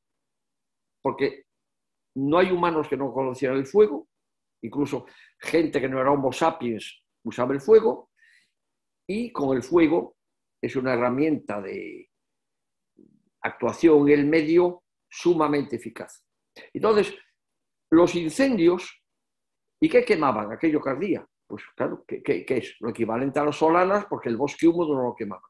Porque no hay humanos que no conocieran el fuego, incluso gente que no era Homo sapiens usaba el fuego, y con el fuego es una herramienta de actuación en el medio sumamente eficaz. Entonces, los incendios, ¿y qué quemaban? Aquello que ardía. Pues claro, ¿qué es? Lo equivalente a las solanas, porque el bosque húmedo no lo quemaba.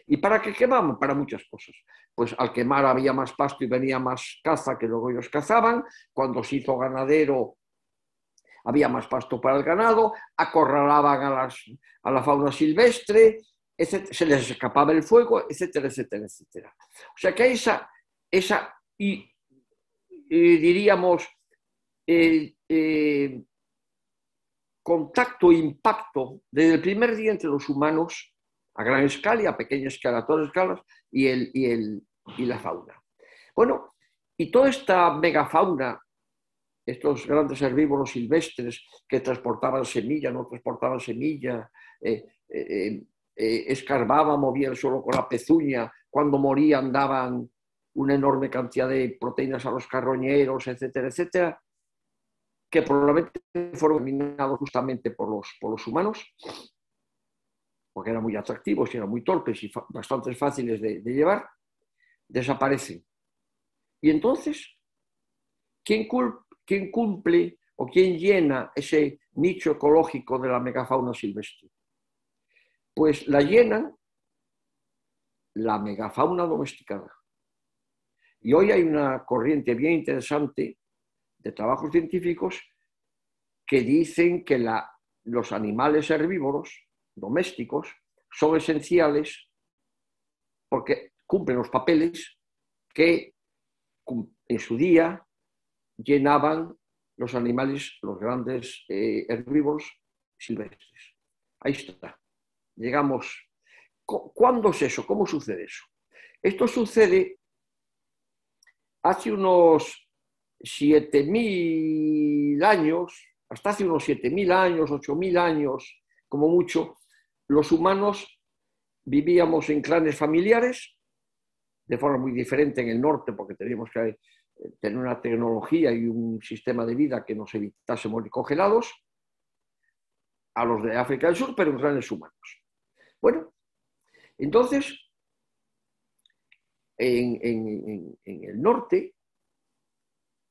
¿Y para qué quemaban? Para muchas cosas. Pues al quemar había más pasto y venía más caza que luego ellos cazaban. Cuando se hizo ganadero había más pasto para el ganado, acorralaban a la fauna silvestre, etcétera, se les escapaba el fuego, etcétera, etcétera, etcétera. O sea que diríamos, contacto e impacto desde el primer día entre los humanos, a gran escala y a pequeña escala, a todas escalas, y la fauna. Bueno, y toda esta megafauna, estos grandes herbívoros silvestres que transportaban semilla, no transportaban semilla, escarbaban, movían el suelo con la pezuña, cuando morían daban una enorme cantidad de proteínas a los carroñeros, etcétera, etcétera, que probablemente fueron eliminados justamente por los humanos, porque eran muy atractivos y eran muy torpes y bastante fáciles de llevar, desaparecen. Y entonces, ¿quién cumple o quién llena ese nicho ecológico de la megafauna silvestre? Pues la llena la megafauna domesticada. Y hoy hay una corriente bien interesante de trabajos científicos que dicen que los animales herbívoros domésticos son esenciales porque cumplen los papeles que en su día llenaban los animales, los grandes herbívoros silvestres. Ahí está. Llegamos. ¿Cuándo es eso? ¿Cómo sucede eso? Esto sucede hace unos 7.000 años, hasta hace unos 7.000 años, 8.000 años, como mucho, los humanos vivíamos en clanes familiares, de forma muy diferente en el norte, porque teníamos que tener una tecnología y un sistema de vida que nos evitase morir congelados, a los de África del Sur, pero en clanes humanos. Bueno, entonces, en el norte,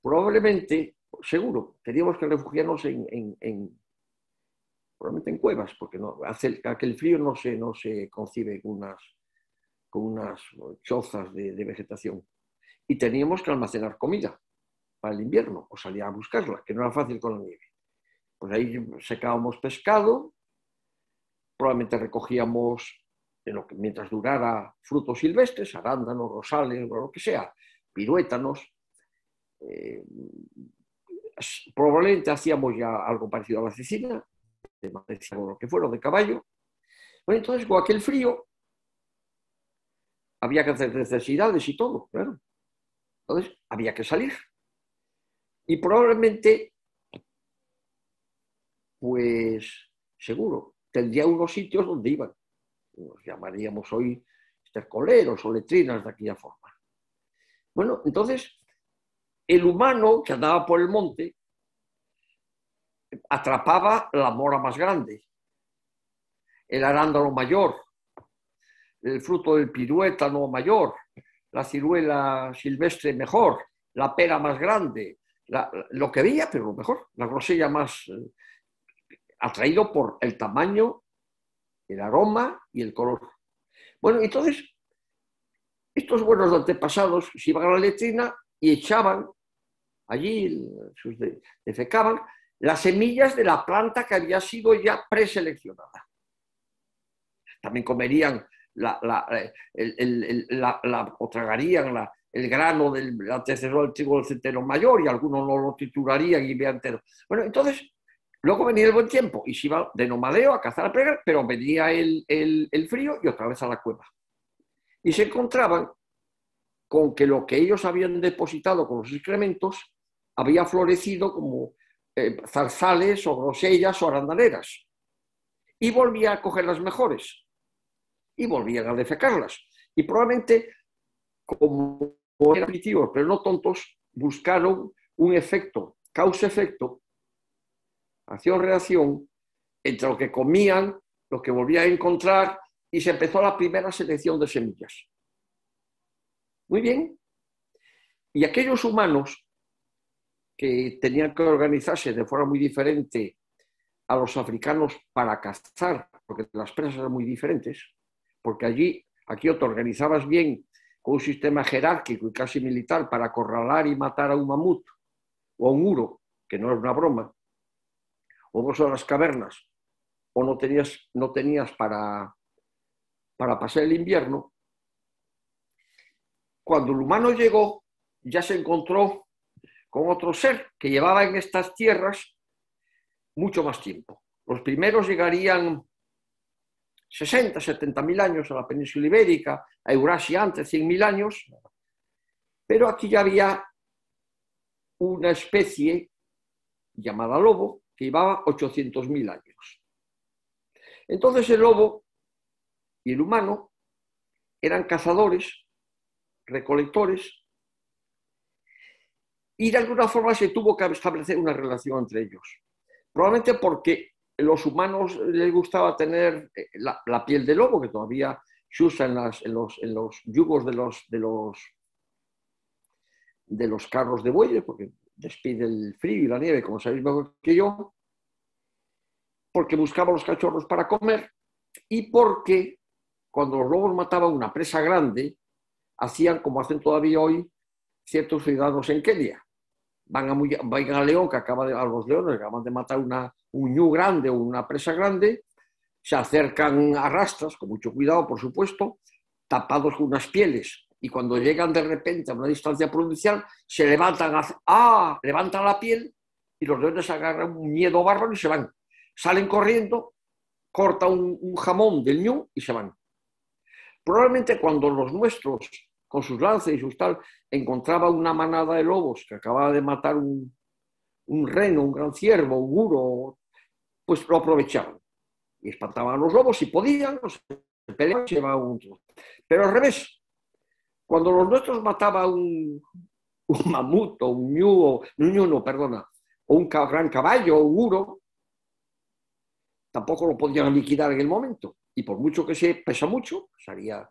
probablemente, seguro, teníamos que refugiarnos probablemente en cuevas, porque no, aquel frío no se concibe con unas chozas de vegetación. Y teníamos que almacenar comida para el invierno, o salir a buscarla, que no era fácil con la nieve. Pues ahí secábamos pescado, probablemente recogíamos, mientras durara, frutos silvestres, arándanos, rosales, o lo que sea, piruétanos. Probablemente hacíamos ya algo parecido a la cecina, de maíz o lo que fuera, de caballo. Bueno, entonces con aquel frío había que hacer necesidades y todo, claro. Entonces había que salir. Y probablemente, pues seguro, tendría unos sitios donde iban. Los llamaríamos hoy estercoleros o letrinas de aquella forma. Bueno, entonces, el humano que andaba por el monte atrapaba la mora más grande, el arándano mayor, el fruto del piruétano mayor, la ciruela silvestre mejor, la pera más grande, lo que veía, pero lo mejor, la grosella más atraído por el tamaño, el aroma y el color. Bueno, entonces, estos buenos antepasados se iban a la letrina y echaban allí, defecaban las semillas de la planta que había sido ya preseleccionada. También comerían o tragarían el grano del antecesor del trigo del centeno mayor, y algunos no lo triturarían y vean entero. Bueno, entonces, luego venía el buen tiempo y se iba de nomadeo a cazar a pegar, pero venía el frío y otra vez a la cueva. Y se encontraban con que lo que ellos habían depositado con los excrementos había florecido como zarzales o grosellas o arandaneras. Y volvían a coger las mejores. Y volvían a defecarlas. Y probablemente, como eran primitivos, pero no tontos, buscaron un efecto, causa-efecto, acción-reacción, entre lo que comían, lo que volvían a encontrar, y se empezó la primera selección de semillas. Muy bien. Y aquellos humanos que tenían que organizarse de forma muy diferente a los africanos para cazar, porque las presas eran muy diferentes, porque aquí o te organizabas bien con un sistema jerárquico y casi militar para acorralar y matar a un mamut o a un uro, que no es una broma, o 2 horas cavernas, o no tenías para pasar el invierno. Cuando el humano llegó, ya se encontró con otro ser que llevaba en estas tierras mucho más tiempo. Los primeros llegarían 60, 70.000 años a la península ibérica, a Eurasia antes 100.000 años, pero aquí ya había una especie llamada lobo que llevaba 800.000 años. Entonces el lobo y el humano eran cazadores, recolectores, y de alguna forma se tuvo que establecer una relación entre ellos. Probablemente porque a los humanos les gustaba tener la piel de lobo, que todavía se usa en los yugos de los carros de bueyes, porque despide el frío y la nieve, como sabéis mejor que yo, porque buscaban los cachorros para comer, y porque cuando los lobos mataban una presa grande, hacían como hacen todavía hoy ciertos ciudadanos en Kenia. Van a León, a los leones que acaban de matar un ñu grande o una presa grande, se acercan a rastras, con mucho cuidado, por supuesto, tapados con unas pieles, y cuando llegan de repente a una distancia prudencial, se levantan la piel, y los leones agarran un miedo bárbaro y se van. Salen corriendo, cortan un jamón del ñu y se van. Probablemente cuando los nuestros, con sus lances y sus tal, encontraban una manada de lobos que acababa de matar un reno, un gran ciervo, un uro, pues lo aprovechaban y espantaban a los lobos si podían, se peleaban y se llevaban un trozo. Pero al revés, cuando los nuestros mataban un mamut o un ñu no, perdona, o un gran caballo o un uro, tampoco lo podían liquidar en el momento. Y por mucho que se pesa mucho, salía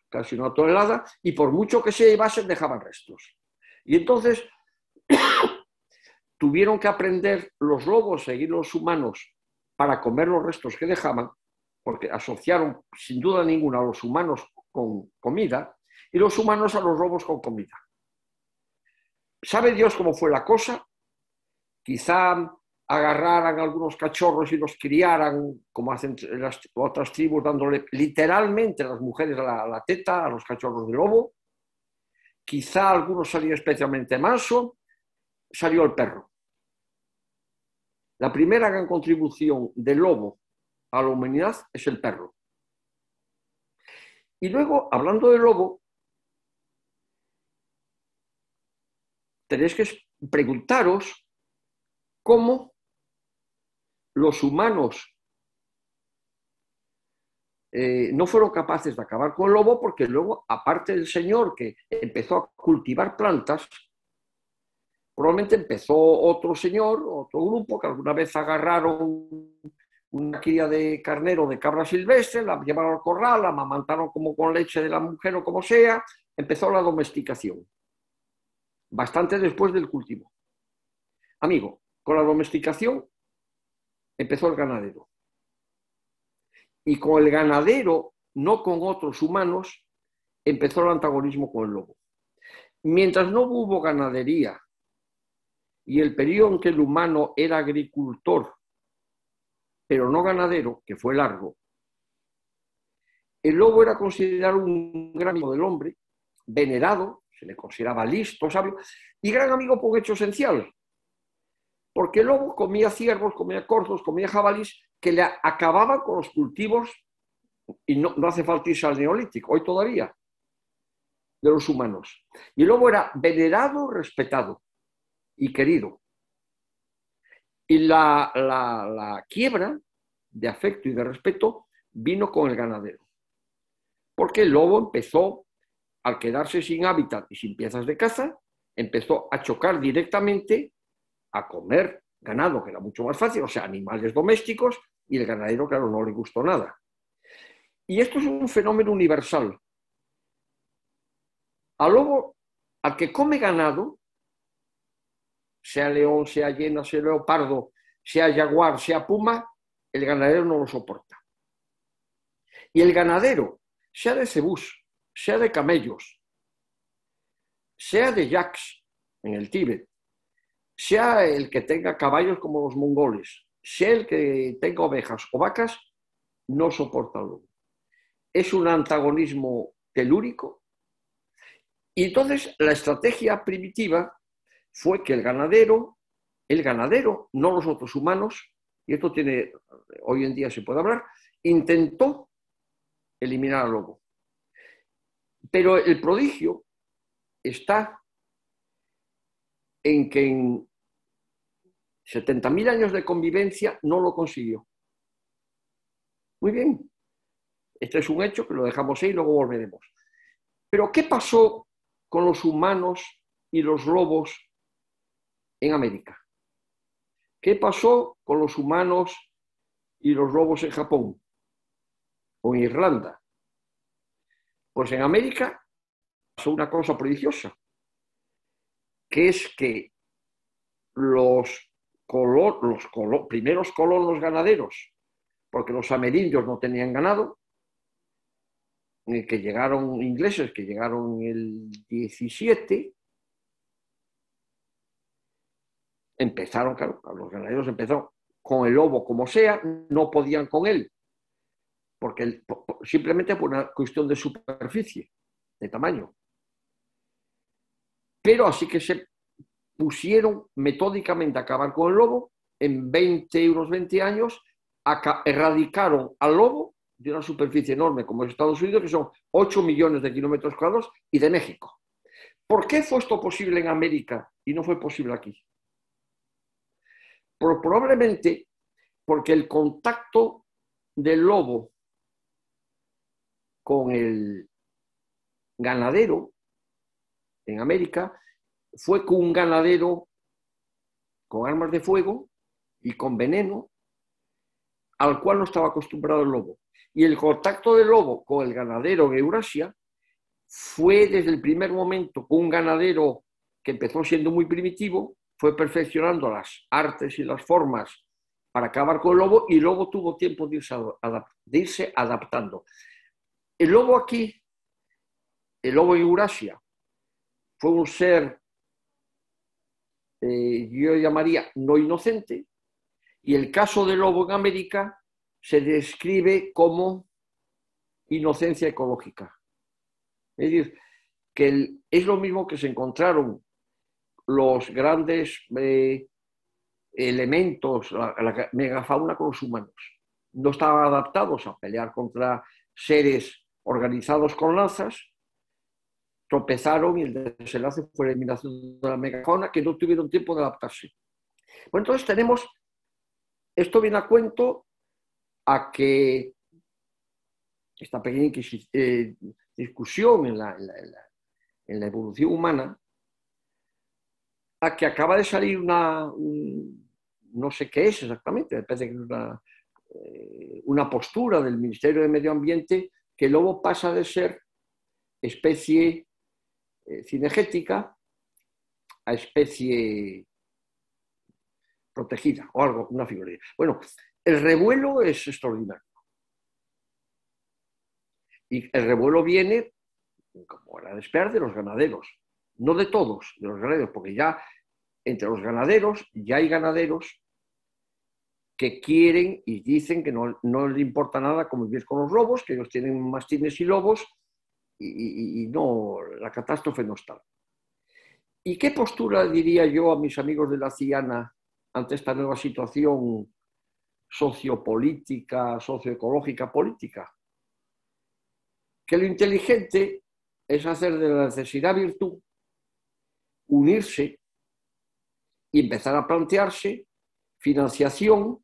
casi una tonelada, y por mucho que se llevasen, dejaban restos. Y entonces tuvieron que aprender los lobos, seguir los humanos, para comer los restos que dejaban, porque asociaron sin duda ninguna a los humanos con comida y los humanos a los lobos con comida. ¿Sabe Dios cómo fue la cosa? Quizá agarraran algunos cachorros y los criaran, como hacen las otras tribus, dándole literalmente a las mujeres la teta a los cachorros de lobo. Quizá alguno salió especialmente manso, salió el perro. La primera gran contribución del lobo a la humanidad es el perro. Y luego, hablando del lobo, tenéis que preguntaros cómo los humanos no fueron capaces de acabar con el lobo, porque luego, aparte del señor que empezó a cultivar plantas, probablemente empezó otro señor, otro grupo, que alguna vez agarraron una cría de carnero, de cabra silvestre, la llevaron al corral, la amamantaron como con leche de la mujer o como sea, empezó la domesticación, bastante después del cultivo. Amigo, con la domesticación empezó el ganadero. Y con el ganadero, no con otros humanos, empezó el antagonismo con el lobo. Mientras no hubo ganadería y el periodo en que el humano era agricultor, pero no ganadero, que fue largo, el lobo era considerado un gran amigo del hombre, venerado, se le consideraba listo, sabio, y gran amigo por hecho esencial, porque el lobo comía ciervos, comía corzos, comía jabalís, que le acababan con los cultivos, y no hace falta irse al neolítico, hoy todavía, de los humanos. Y el lobo era venerado, respetado y querido. Y la quiebra de afecto y de respeto vino con el ganadero. Porque el lobo empezó, al quedarse sin hábitat y sin piezas de caza, empezó a chocar directamente a comer ganado, que era mucho más fácil, o sea, animales domésticos, y el ganadero, claro, no le gustó nada. Y esto es un fenómeno universal. Al lobo, al que come ganado, sea león, sea hiena, sea leopardo, sea jaguar, sea puma, el ganadero no lo soporta. Y el ganadero, sea de cebús, sea de camellos, sea de yaks en el Tíbet, sea el que tenga caballos como los mongoles, sea el que tenga ovejas o vacas, no soporta al lobo. Es un antagonismo telúrico. Y entonces la estrategia primitiva fue que el ganadero, no los otros humanos, y esto tiene, hoy en día se puede hablar, intentó eliminar al lobo. Pero el prodigio está en que en 70.000 años de convivencia no lo consiguió. Muy bien, este es un hecho que lo dejamos ahí y luego volveremos. Pero ¿qué pasó con los humanos y los lobos en América? ¿Qué pasó con los humanos y los lobos en Japón o en Irlanda? Pues en América pasó una cosa prodigiosa, que es que los primeros colonos ganaderos, porque los amerindios no tenían ganado, que llegaron ingleses, que llegaron en el 17, empezaron, claro, los ganaderos empezaron con el lobo como sea, no podían con él, porque simplemente por una cuestión de superficie, de tamaño. Pero así que se pusieron metódicamente a acabar con el lobo, en unos 20 años, erradicaron al lobo de una superficie enorme como es Estados Unidos, que son 8 millones de kilómetros cuadrados, y de México. ¿Por qué fue esto posible en América y no fue posible aquí? Probablemente porque el contacto del lobo con el ganadero en América fue con un ganadero con armas de fuego y con veneno, al cual no estaba acostumbrado el lobo. Y el contacto del lobo con el ganadero en Eurasia fue desde el primer momento con un ganadero que empezó siendo muy primitivo, fue perfeccionando las artes y las formas para acabar con el lobo, y el lobo tuvo tiempo de irse adaptando. El lobo aquí, el lobo en Eurasia, fue un ser, yo llamaría no inocente, y el caso del lobo en América se describe como inocencia ecológica. Es decir, que es lo mismo que se encontraron los grandes elementos, la megafauna con los humanos. No estaban adaptados a pelear contra seres organizados con lanzas, tropezaron y el desenlace fue la eliminación de la megafauna, que no tuvieron tiempo de adaptarse. Bueno, entonces tenemos, esto viene a cuento a que esta pequeña discusión en la evolución humana, a que acaba de salir no sé qué es exactamente, me parece que es una postura del Ministerio de Medio Ambiente, que el lobo pasa de ser especie cinegética a especie protegida o algo, una figura. Bueno, el revuelo es extraordinario. Y el revuelo viene, como era de esperar, de los ganaderos. No de todos, de los ganaderos, porque ya entre los ganaderos ya hay ganaderos que quieren y dicen que no les importa nada convivir con los lobos, que ellos tienen mastines y lobos, y no, la catástrofe no está. ¿Y qué postura diría yo a mis amigos de la Ciana ante esta nueva situación sociopolítica, socioecológica, política? Que lo inteligente es hacer de la necesidad virtud, unirse y empezar a plantearse financiación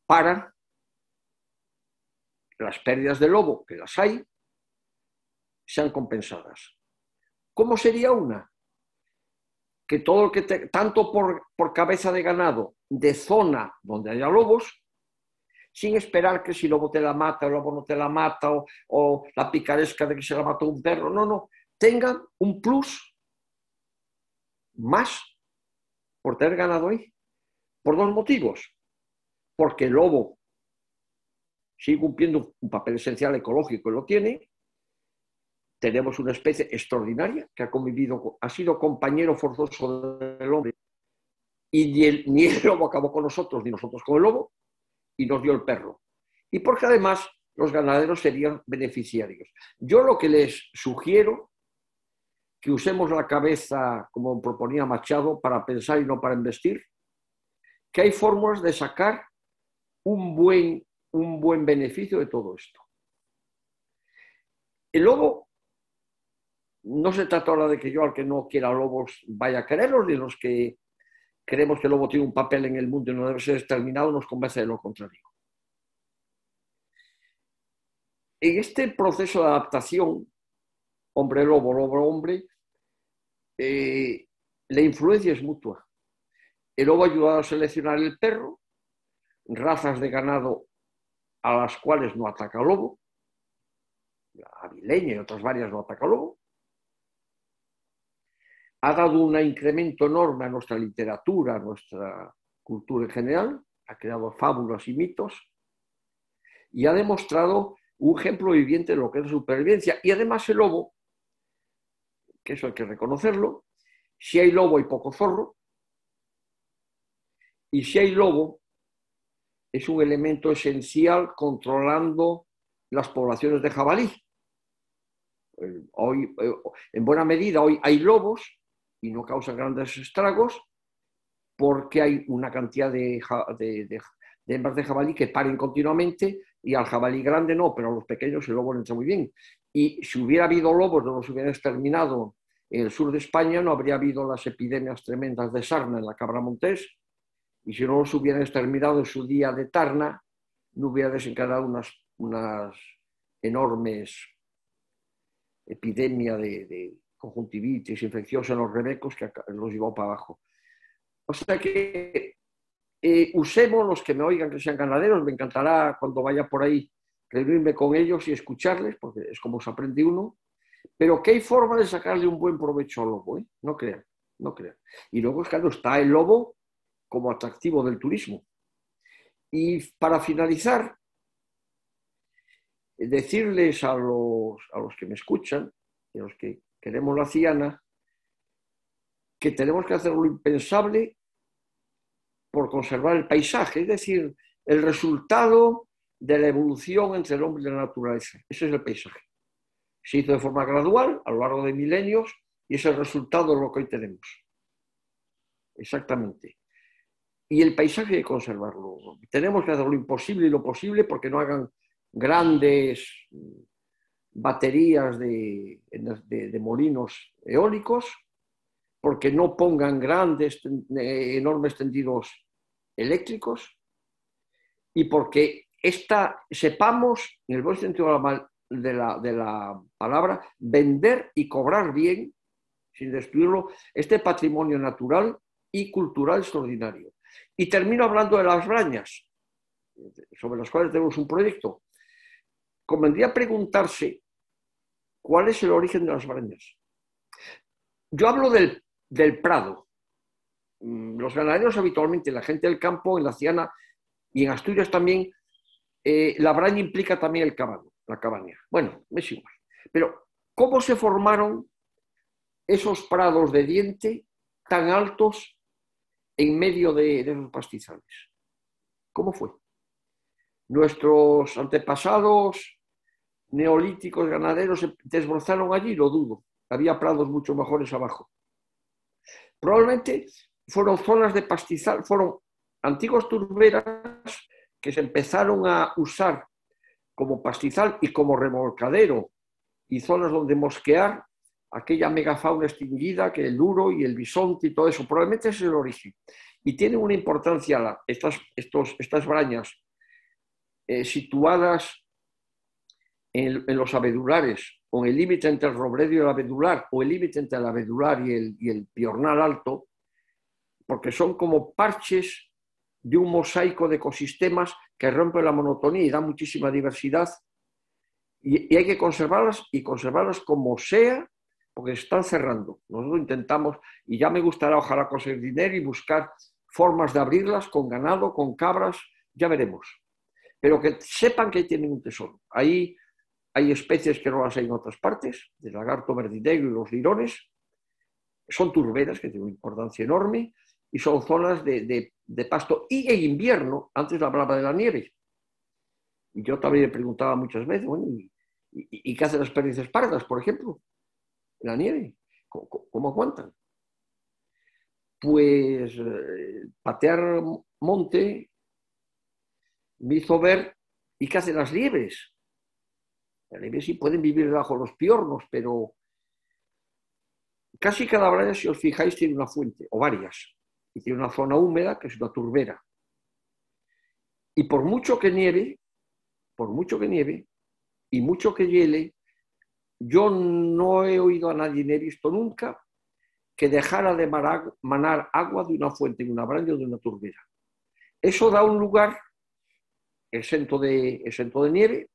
para las pérdidas de lobo, que las hay, sean compensadas. ¿Cómo sería una? Que todo lo que tanto por cabeza de ganado de zona donde haya lobos, sin esperar que si el lobo te la mata, el lobo no te la mata, o la picaresca de que se la mató un perro, no, tengan un plus más por tener ganado ahí, por dos motivos. Porque el lobo sigue cumpliendo un papel esencial ecológico y lo tiene. Tenemos una especie extraordinaria que ha convivido, ha sido compañero forzoso del hombre, y ni el lobo acabó con nosotros, ni nosotros con el lobo, y nos dio el perro. Y porque además los ganaderos serían beneficiarios. Yo lo que les sugiero, que usemos la cabeza, como proponía Machado, para pensar y no para investir, que hay fórmulas de sacar un buen beneficio de todo esto. El lobo, no se trata ahora de que yo, al que no quiera lobos, vaya a quererlos, ni los que creemos que el lobo tiene un papel en el mundo y no debe ser exterminado, nos convence de lo contrario. En este proceso de adaptación, hombre-lobo, lobo-hombre, la influencia es mutua. El lobo ha ayudado a seleccionar el perro, razas de ganado a las cuales no ataca el lobo, la avileña y otras varias no ataca el lobo. Ha dado un incremento enorme a nuestra literatura, a nuestra cultura en general, ha creado fábulas y mitos, y ha demostrado un ejemplo viviente de lo que es la supervivencia. Y además el lobo, que eso hay que reconocerlo, si hay lobo hay poco zorro, y si hay lobo es un elemento esencial controlando las poblaciones de jabalí. Hoy, en buena medida, hoy hay lobos y no causan grandes estragos porque hay una cantidad de hembras de jabalí que paren continuamente, y al jabalí grande no, pero a los pequeños el lobo le entra muy bien. Y si hubiera habido lobos, no los hubieran exterminado en el sur de España, no habría habido las epidemias tremendas de sarna en la cabra montés, y si no los hubieran exterminado en su día de tarna, no hubiera desencadenado unas enormes epidemias de conjuntivitis infecciosa en los rebecos que los llevó para abajo. O sea que usemos, los que me oigan que sean ganaderos, me encantará cuando vaya por ahí reunirme con ellos y escucharles, porque es como se aprende uno, pero que hay forma de sacarle un buen provecho al lobo, ¿eh? No crean, no crean. Y luego, claro, está el lobo como atractivo del turismo. Y para finalizar, decirles a los que me escuchan, y a los que queremos la ciana, que tenemos que hacer lo impensable por conservar el paisaje, es decir, el resultado de la evolución entre el hombre y la naturaleza. Ese es el paisaje. Se hizo de forma gradual a lo largo de milenios y es el resultado de lo que hoy tenemos. Exactamente. Y el paisaje hay que conservarlo. Tenemos que hacer lo imposible y lo posible porque no hagan grandes baterías de molinos eólicos, porque no pongan grandes, enormes tendidos eléctricos y porque sepamos, en el buen sentido de la palabra, vender y cobrar bien, sin destruirlo, este patrimonio natural y cultural extraordinario. Y termino hablando de las brañas, sobre las cuales tenemos un proyecto. Convendría preguntarse cuál es el origen de las brañas. Yo hablo del prado. Los ganaderos habitualmente, la gente del campo, en la Ciana y en Asturias también, la braña implica también el caballo, la cabaña. Bueno, es igual. Pero, ¿cómo se formaron esos prados de diente tan altos en medio de esos pastizales? ¿Cómo fue? Nuestros antepasados neolíticos ganaderos se desbrozaron allí, lo dudo. Había prados mucho mejores abajo. Probablemente fueron zonas de pastizal, fueron antiguas turberas que se empezaron a usar como pastizal y como remolcadero y zonas donde mosquear aquella megafauna extinguida que el duro y el bisonte y todo eso. Probablemente ese es el origen. Y tienen una importancia estas brañas situadas en los abedulares, o en el límite entre el robledo y el abedular, o el límite entre el abedular y el piornal alto, porque son como parches de un mosaico de ecosistemas que rompen la monotonía y dan muchísima diversidad, y hay que conservarlas y conservarlas como sea, porque se están cerrando. Nosotros intentamos, y ya me gustará ojalá conseguir dinero y buscar formas de abrirlas con ganado, con cabras, ya veremos. Pero que sepan que ahí tienen un tesoro. Ahí hay especies que no las hay en otras partes, el lagarto verdinegro y los lirones. Son turberas que tienen una importancia enorme y son zonas de pasto. Y en invierno, antes hablaba de la nieve. Y yo también me preguntaba muchas veces, bueno, ¿y qué hacen las perdices pardas, por ejemplo, en la nieve? ¿Cómo aguantan? Pues patear monte me hizo ver, ¿y qué hacen las liebres? Las liebres sí pueden vivir bajo los piornos, pero casi cada braña, si os fijáis, tiene una fuente, o varias, y tiene una zona húmeda, que es una turbera. Y por mucho que nieve, y mucho que hiele, yo no he oído a nadie, ni he visto nunca, que dejara de manar agua de una fuente, de una braña o de una turbera. Eso da un lugar exento de nieve,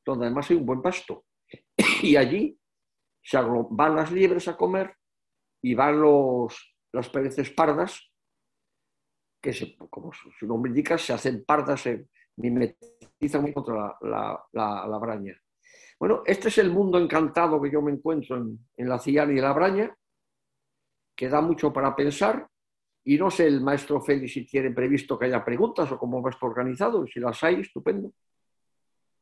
donde además hay un buen pasto. Y allí van las liebres a comer y van las perdices pardas, que como su nombre indica, se hacen pardas, se mimetizan muy contra la braña. Bueno, este es el mundo encantado que yo me encuentro en la Ciana y la braña, que da mucho para pensar, y no sé el maestro Félix si tiene previsto que haya preguntas o cómo va esto organizado, si las hay, estupendo.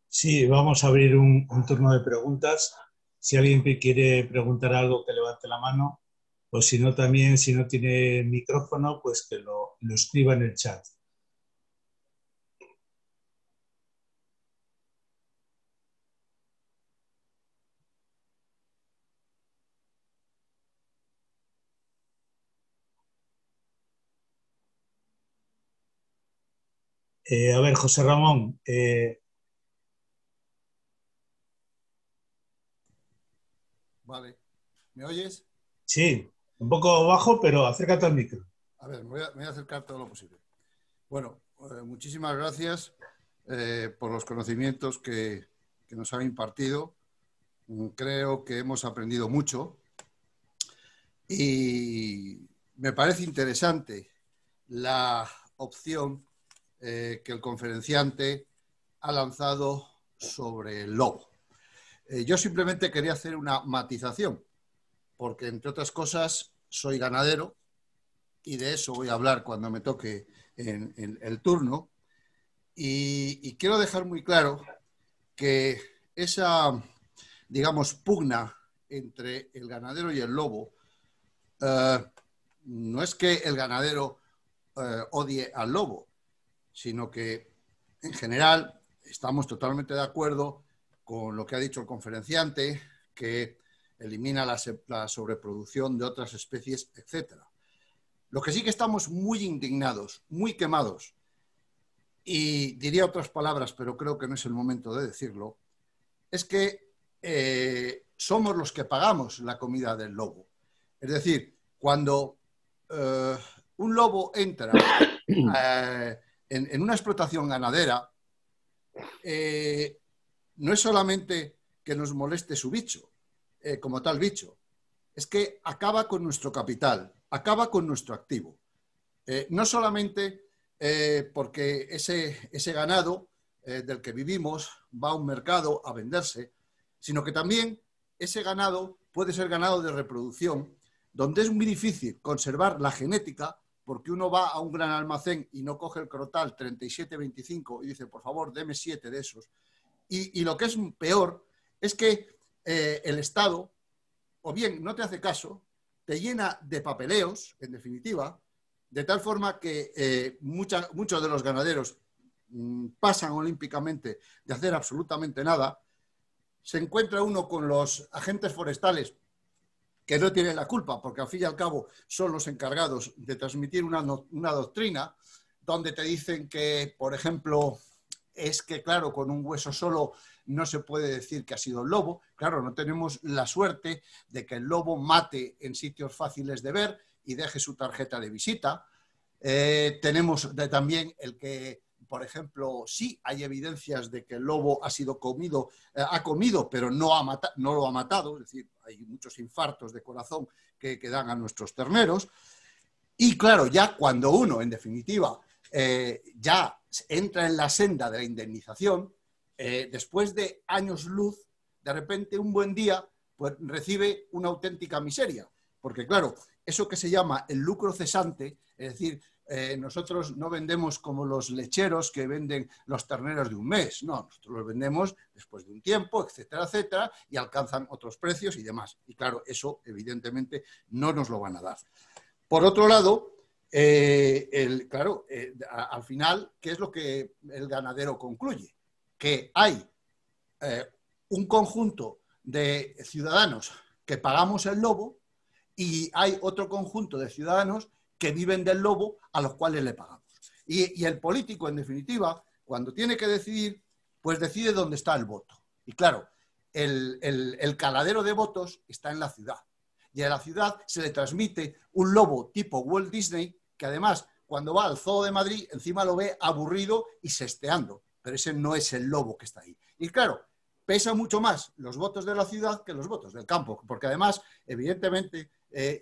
Sí, vamos a abrir un turno de preguntas. Si alguien quiere preguntar algo, que levante la mano, o si no, también, si no tiene micrófono, pues que lo escriba en el chat. A ver, José Ramón, Vale. ¿Me oyes? sí, un poco bajo, pero acércate al micro. A ver, me voy a acercar todo lo posible. Bueno, muchísimas gracias por los conocimientos que nos han impartido. Creo que hemos aprendido mucho y me parece interesante la opción que el conferenciante ha lanzado sobre el lobo. Yo simplemente quería hacer una matización, porque entre otras cosas soy ganadero y de eso voy a hablar cuando me toque en el turno. Y quiero dejar muy claro que esa, digamos, pugna entre el ganadero y el lobo, no es que el ganadero odie al lobo, sino que en general estamos totalmente de acuerdo con lo que ha dicho el conferenciante, que elimina la sobreproducción de otras especies, etc. Lo que sí que estamos muy indignados, muy quemados, y diría otras palabras, pero creo que no es el momento de decirlo, es que somos los que pagamos la comida del lobo. Es decir, cuando un lobo entra en una explotación ganadera, no es solamente que nos moleste su bicho, como tal bicho, es que acaba con nuestro capital, acaba con nuestro activo. No solamente porque ese ganado del que vivimos va a un mercado a venderse, sino que también ese ganado puede ser ganado de reproducción, donde es muy difícil conservar la genética, porque uno va a un gran almacén y no coge el crotal 3725 y dice, por favor, deme 7 de esos. Y lo que es peor es que el Estado, o bien no te hace caso, te llena de papeleos, en definitiva, de tal forma que muchos de los ganaderos pasan olímpicamente de hacer absolutamente nada. Se encuentra uno con los agentes forestales que no tienen la culpa, porque al fin y al cabo son los encargados de transmitir una doctrina donde te dicen que, por ejemplo, es que, claro, con un hueso solo no se puede decir que ha sido el lobo. Claro, no tenemos la suerte de que el lobo mate en sitios fáciles de ver y deje su tarjeta de visita. Tenemos también el que, por ejemplo, sí hay evidencias de que el lobo ha sido comido, ha comido, pero no lo ha matado. Es decir, hay muchos infartos de corazón que dan a nuestros terneros. Y claro, ya cuando uno, en definitiva, ya entra en la senda de la indemnización, después de años luz, de repente un buen día pues, recibe una auténtica miseria. Porque claro, eso que se llama el lucro cesante, es decir, nosotros no vendemos como los lecheros que venden los terneros de un mes, no, nosotros los vendemos después de un tiempo, etcétera, etcétera, y alcanzan otros precios y demás. Y claro, eso evidentemente no nos lo van a dar. Por otro lado, claro, al final, ¿qué es lo que el ganadero concluye? Que hay un conjunto de ciudadanos que pagamos el lobo y hay otro conjunto de ciudadanos que viven del lobo a los cuales le pagamos. Y el político, en definitiva, cuando tiene que decidir, pues decide dónde está el voto. Y claro, el caladero de votos está en la ciudad. Y a la ciudad se le transmite un lobo tipo Walt Disney, que además, cuando va al Zoo de Madrid, encima lo ve aburrido y sesteando. Pero ese no es el lobo que está ahí. Y claro, pesa mucho más los votos de la ciudad que los votos del campo, porque además, evidentemente,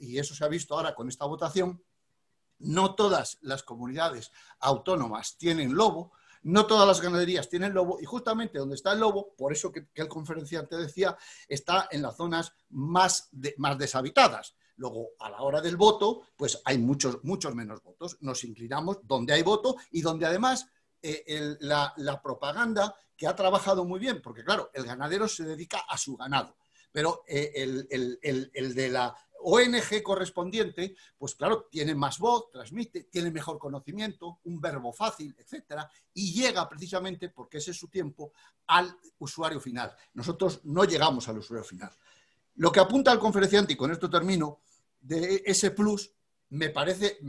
y eso se ha visto ahora con esta votación, no todas las comunidades autónomas tienen lobo, no todas las ganaderías tienen lobo, y justamente donde está el lobo, por eso que el conferenciante decía, está en las zonas más deshabitadas. Luego, a la hora del voto, pues hay muchos menos votos. Nos inclinamos donde hay voto y donde además la propaganda, que ha trabajado muy bien, porque claro, el ganadero se dedica a su ganado, pero el de la ONG correspondiente, pues claro, tiene más voz, transmite, tiene mejor conocimiento, un verbo fácil, etcétera, y llega precisamente, porque ese es su tiempo, al usuario final. Nosotros no llegamos al usuario final. Lo que apunta el conferenciante, y con esto termino, de ese plus, me parece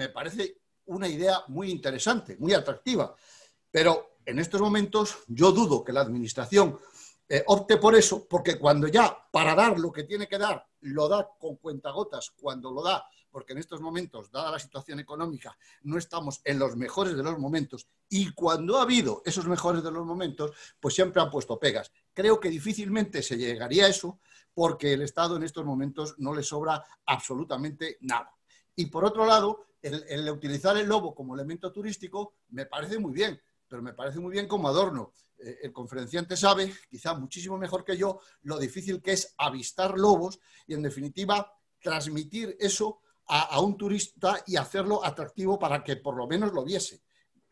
una idea muy interesante, muy atractiva. Pero en estos momentos yo dudo que la Administración opte por eso, porque cuando ya para dar lo que tiene que dar, lo da con cuentagotas cuando lo da, porque en estos momentos, dada la situación económica, no estamos en los mejores de los momentos, y cuando ha habido esos mejores de los momentos, pues siempre han puesto pegas. Creo que difícilmente se llegaría a eso, porque el Estado en estos momentos no le sobra absolutamente nada. Y por otro lado, el utilizar el lobo como elemento turístico me parece muy bien, pero me parece muy bien como adorno. El conferenciante sabe, quizá muchísimo mejor que yo, lo difícil que es avistar lobos y, en definitiva, transmitir eso a un turista y hacerlo atractivo para que por lo menos lo viese.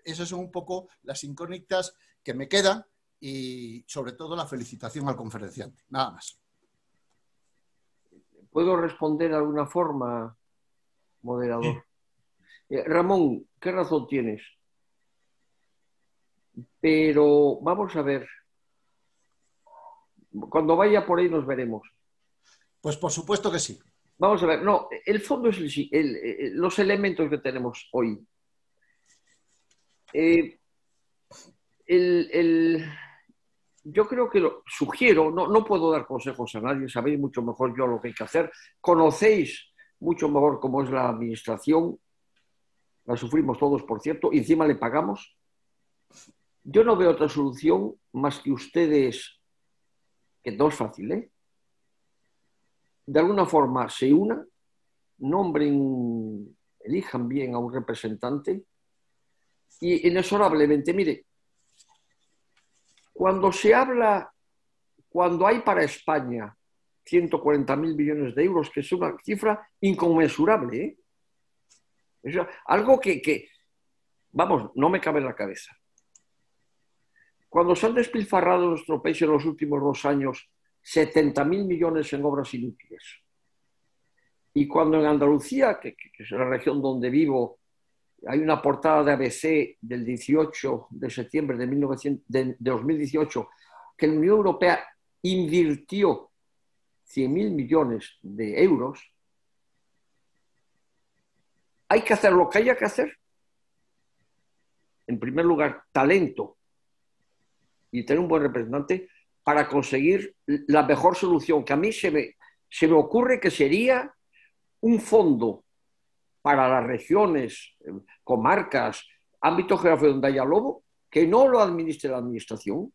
Esas son un poco las incógnitas que me quedan y, sobre todo, la felicitación al conferenciante. Nada más. ¿Puedo responder de alguna forma, moderador? Ramón, ¿qué razón tienes? Pero vamos a ver. Cuando vaya por ahí nos veremos. Pues por supuesto que sí. Vamos a ver, no, el fondo es los elementos que tenemos hoy. Yo creo que lo sugiero, no puedo dar consejos a nadie, sabéis mucho mejor yo lo que hay que hacer, conocéis mucho mejor cómo es la administración, la sufrimos todos, por cierto, y encima le pagamos. Yo no veo otra solución más que ustedes, que no es fácil, de alguna forma se unan, nombren, elijan bien a un representante y inexorablemente, mire, cuando se habla, cuando hay para España 140.000 millones de euros, que es una cifra inconmensurable, es algo que, vamos, no me cabe en la cabeza. Cuando se han despilfarrado en nuestro país en los últimos 2 años 70.000 millones en obras inútiles, y cuando en Andalucía, que es la región donde vivo, hay una portada de ABC del 18 de septiembre de 2018 que la Unión Europea invirtió 100.000 millones de euros, hay que hacer lo que haya que hacer. En primer lugar, talento y tener un buen representante para conseguir la mejor solución, que a mí se me ocurre que sería un fondo para las regiones, comarcas, ámbitos geográficos donde haya lobo, que no lo administre la administración.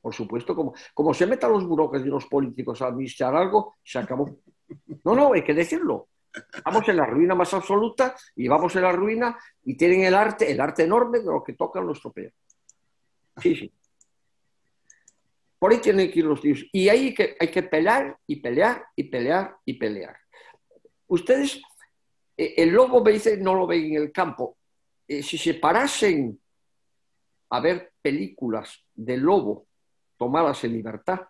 Por supuesto, como se metan los burócratas y los políticos a administrar algo, se acabó. No, hay que decirlo. Vamos en la ruina más absoluta y vamos en la ruina y tienen el arte enorme de lo que tocan los tropeos. Sí. Por ahí tienen que ir los tíos. Y ahí hay que pelear y pelear y pelear y pelear. Ustedes, el lobo me dice, no lo ven en el campo. Si se parasen a ver películas de lobo tomadas en libertad,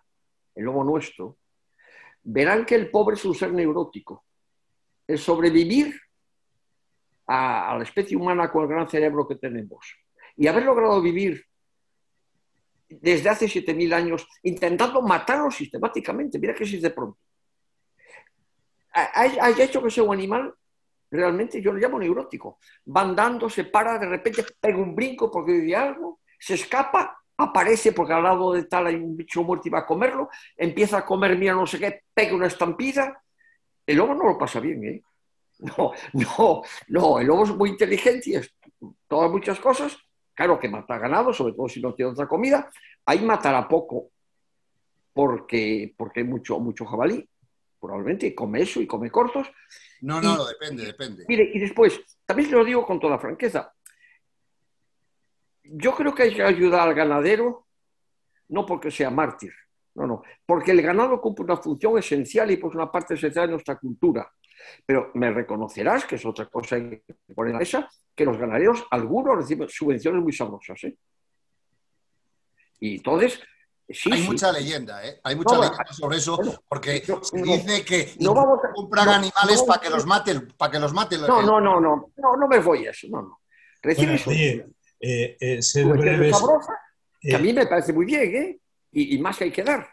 el lobo nuestro, verán que el pobre es un ser neurótico. El sobrevivir a la especie humana con el gran cerebro que tenemos y haber logrado vivir desde hace 7.000 años intentando matarlo sistemáticamente, mira que si es de pronto, haya hecho que sea un animal, realmente yo lo llamo neurótico. Va andando, se para, de repente pega un brinco porque oye algo, se escapa, aparece porque al lado de tal hay un bicho muerto y va a comerlo, empieza a comer, mira no sé qué, pega una estampida. El lobo no lo pasa bien, ¿eh? No, el lobo es muy inteligente y es todas muchas cosas. Claro que mata ganado, sobre todo si no tiene otra comida. Ahí matará poco porque hay mucho jabalí, probablemente, y come eso y come cortos. No, depende. Mire, y después, también se lo digo con toda franqueza, yo creo que hay que ayudar al ganadero, no porque sea mártir, no, porque el ganado cumple una función esencial y pues una parte esencial de nuestra cultura. Pero me reconocerás, que es otra cosa que poner en la mesa, que los ganaderos, algunos reciben subvenciones muy sabrosas, ¿eh? Y entonces, hay mucha leyenda, ¿eh? Hay mucha leyenda sobre eso, porque se dice que compran animales para que los maten. No me voy a eso, no. Recibe subvenciones sabrosas, que a mí me parece muy bien, ¿eh? Y más que hay que dar.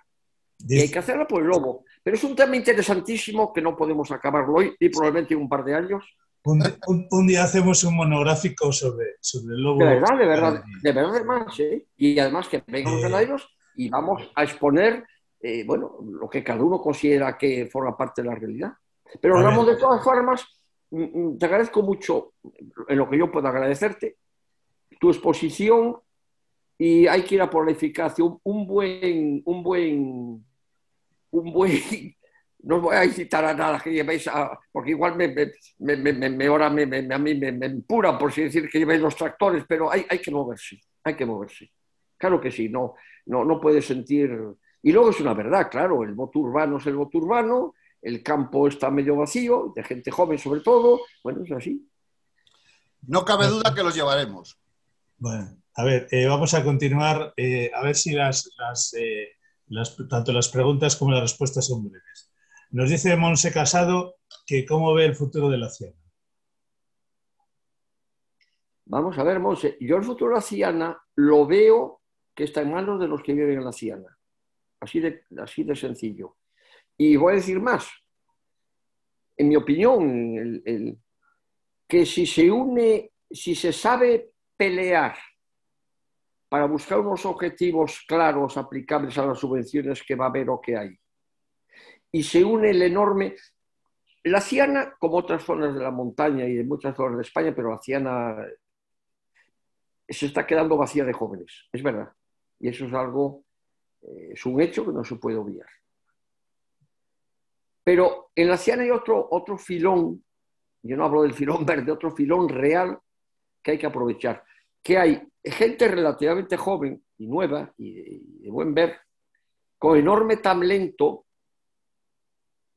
Y hay que hacerla por el lobo. Pero es un tema interesantísimo que no podemos acabarlo hoy y probablemente en un par de años Un día hacemos un monográfico sobre el lobo. De verdad, además, ¿eh? Y además que vengan los ganaderos y vamos a exponer, bueno, lo que cada uno considera que forma parte de la realidad. Pero Ramón, de todas formas, te agradezco mucho, en lo que yo pueda agradecerte, tu exposición, y hay que ir a por la eficacia, un buen no os voy a incitar a nada que llevéis porque igual a mí me empura por si decir que llevéis los tractores, pero hay que moverse, hay que moverse. Claro que sí, no puedes sentir... Y luego es una verdad, claro, el voto urbano es el voto urbano, el campo está medio vacío, de gente joven sobre todo, bueno, es así. No cabe duda que los llevaremos. Bueno, a ver, vamos a continuar, a ver si tanto las preguntas como las respuestas son breves. Nos dice Monse Casado que cómo ve el futuro de la Ciana. Vamos a ver, Monse, yo el futuro de la Ciana lo veo que está en manos de los que viven en la Ciana. Así de sencillo. Y voy a decir más. En mi opinión, que si se sabe pelear para buscar unos objetivos claros aplicables a las subvenciones que va a haber o que hay, y se une el enorme... La Ciana, como otras zonas de la montaña y de muchas zonas de España, pero la Ciana se está quedando vacía de jóvenes, es verdad. Y eso es algo, es un hecho que no se puede obviar. Pero en la Ciana hay otro filón, yo no hablo del filón verde, otro filón real que hay que aprovechar. Que hay gente relativamente joven y nueva y de buen ver, con enorme talento,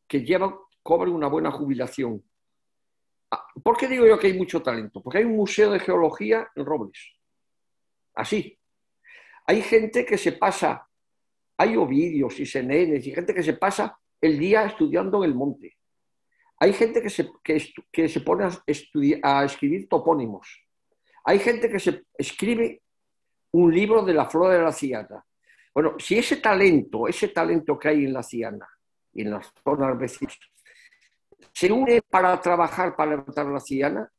que cobran una buena jubilación. ¿Por qué digo yo que hay mucho talento? Porque hay un museo de geología en Robles. Así. Hay gente que se pasa, hay Ovidios y Senenes y gente que se pasa el día estudiando en el monte. Hay gente que se pone a escribir topónimos. Hay gente que se escribe un libro de la flora de la Ciana. Bueno, si ese talento que hay en la Ciana y en las zonas vecinas se une para trabajar para levantar la Ciana,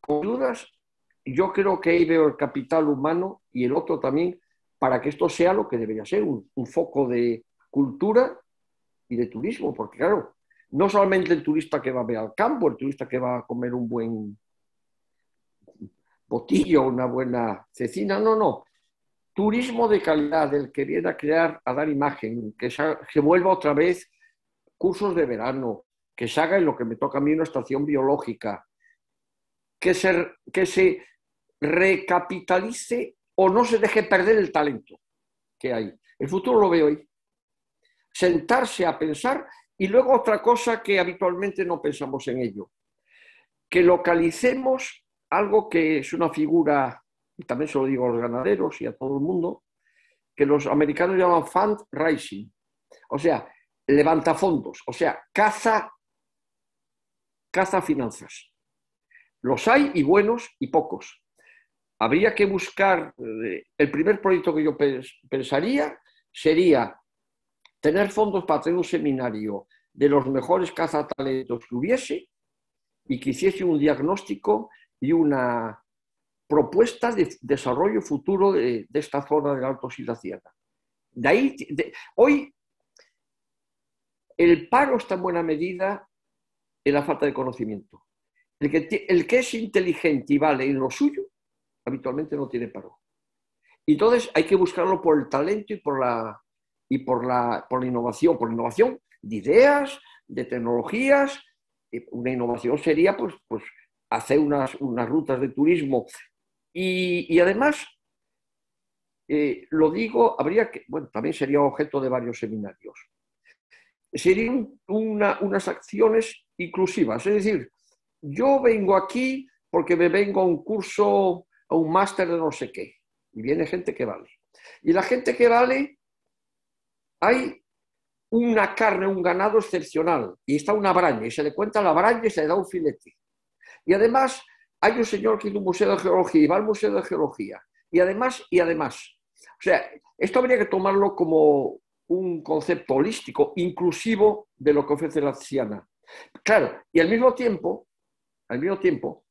con dudas, yo creo que ahí veo el capital humano y el otro también para que esto sea lo que debería ser, un foco de cultura y de turismo, porque claro, no solamente el turista que va a ver al campo, el turista que va a comer un buen botillo, una buena cecina, no. Turismo de calidad, el que viene a crear, a dar imagen, que se vuelva otra vez cursos de verano, que se haga en lo que me toca a mí una estación biológica, que se recapitalice o no se deje perder el talento que hay. El futuro lo veo ahí. Sentarse a pensar y luego otra cosa que habitualmente no pensamos en ello, que localicemos algo que es una figura, y también se lo digo a los ganaderos y a todo el mundo, que los americanos llaman fundraising, o sea, levantafondos, o sea, caza finanzas. Los hay y buenos y pocos. Habría que buscar, el primer proyecto que yo pensaría sería tener fondos para tener un seminario de los mejores cazatalentos que hubiese y que hiciese un diagnóstico y una propuesta de desarrollo futuro de esta zona del Alto Silaciana. Hoy el paro está en buena medida en la falta de conocimiento. El que es inteligente y vale en lo suyo, habitualmente no tiene paro. Entonces hay que buscarlo por el talento y por la innovación de ideas, de tecnologías. Una innovación sería pues hacer unas rutas de turismo y además, lo digo, también sería objeto de varios seminarios. Serían unas acciones inclusivas, es decir, yo vengo aquí porque me vengo a un curso, a un máster de no sé qué, y viene gente que vale. Y la gente que vale, hay una carne, un ganado excepcional, y está una braña, y se le cuenta la braña y se le da un filete. Y además, hay un señor que tiene un museo de geología y va al museo de geología. Y además. O sea, esto habría que tomarlo como un concepto holístico, inclusivo de lo que ofrece la Ciana. Claro, y al mismo tiempo, al mismo tiempo,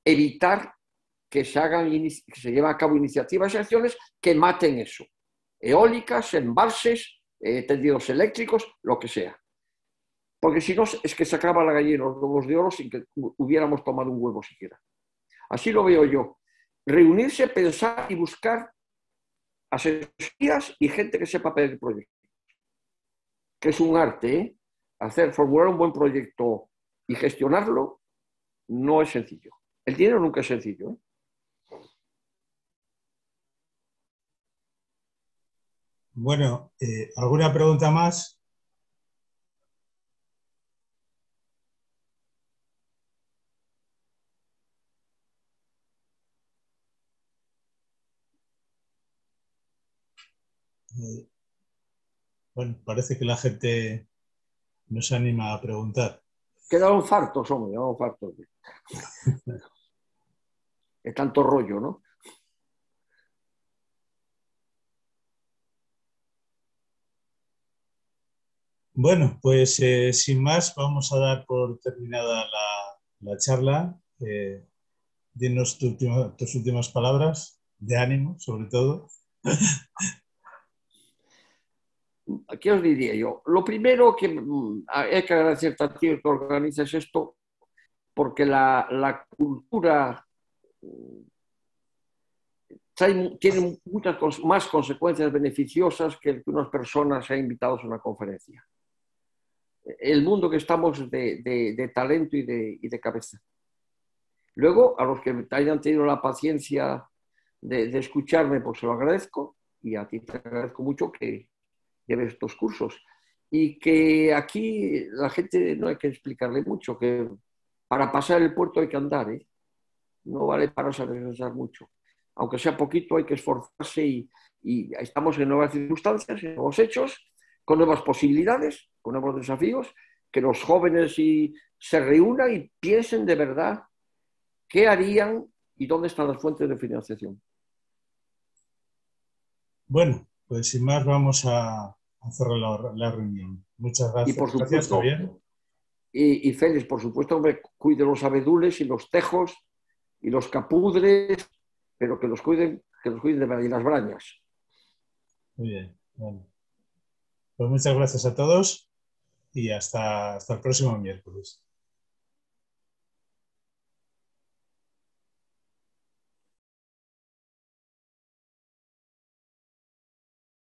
evitar que se lleven a cabo iniciativas y acciones que maten eso. Eólicas, embalses, tendidos eléctricos, lo que sea. Porque si no, es que se acaba la gallina los huevos de oro sin que hubiéramos tomado un huevo siquiera. Así lo veo yo. Reunirse, pensar y buscar asesorías y gente que sepa pedir proyectos. Que es un arte, ¿eh? Formular un buen proyecto y gestionarlo no es sencillo. El dinero nunca es sencillo, ¿eh? Bueno, ¿alguna pregunta más? Bueno, parece que la gente no se anima a preguntar. Quedaron fartos, hombre, quedaron fartos. Es tanto rollo, ¿no? Bueno, pues sin más, vamos a dar por terminada la charla. Dinos tus últimas palabras, de ánimo, sobre todo. ¿Qué os diría yo? Lo primero que hay que agradecerte a ti que organizas esto, porque la cultura tiene muchas más consecuencias beneficiosas que el que unas personas sean invitados a una conferencia. El mundo que estamos de talento y de cabeza. Luego, a los que hayan tenido la paciencia de escucharme, pues se lo agradezco, y a ti te agradezco mucho que lleves estos cursos. Y que aquí la gente no hay que explicarle mucho, que para pasar el puerto hay que andar, ¿eh? No vale para regresar mucho. Aunque sea poquito, hay que esforzarse y estamos en nuevas circunstancias, en nuevos hechos, con nuevas posibilidades, con nuevos desafíos, que los jóvenes se reúnan y piensen de verdad qué harían y dónde están las fuentes de financiación. Bueno, pues sin más vamos a cerrar la reunión. Muchas gracias. Y por Gracias, supuesto, Javier. y Félix, por supuesto, hombre, cuide los abedules y los tejos y los capudres, pero que los cuiden de verdad, y las brañas. Muy bien. Bueno. Pues muchas gracias a todos y hasta el próximo miércoles.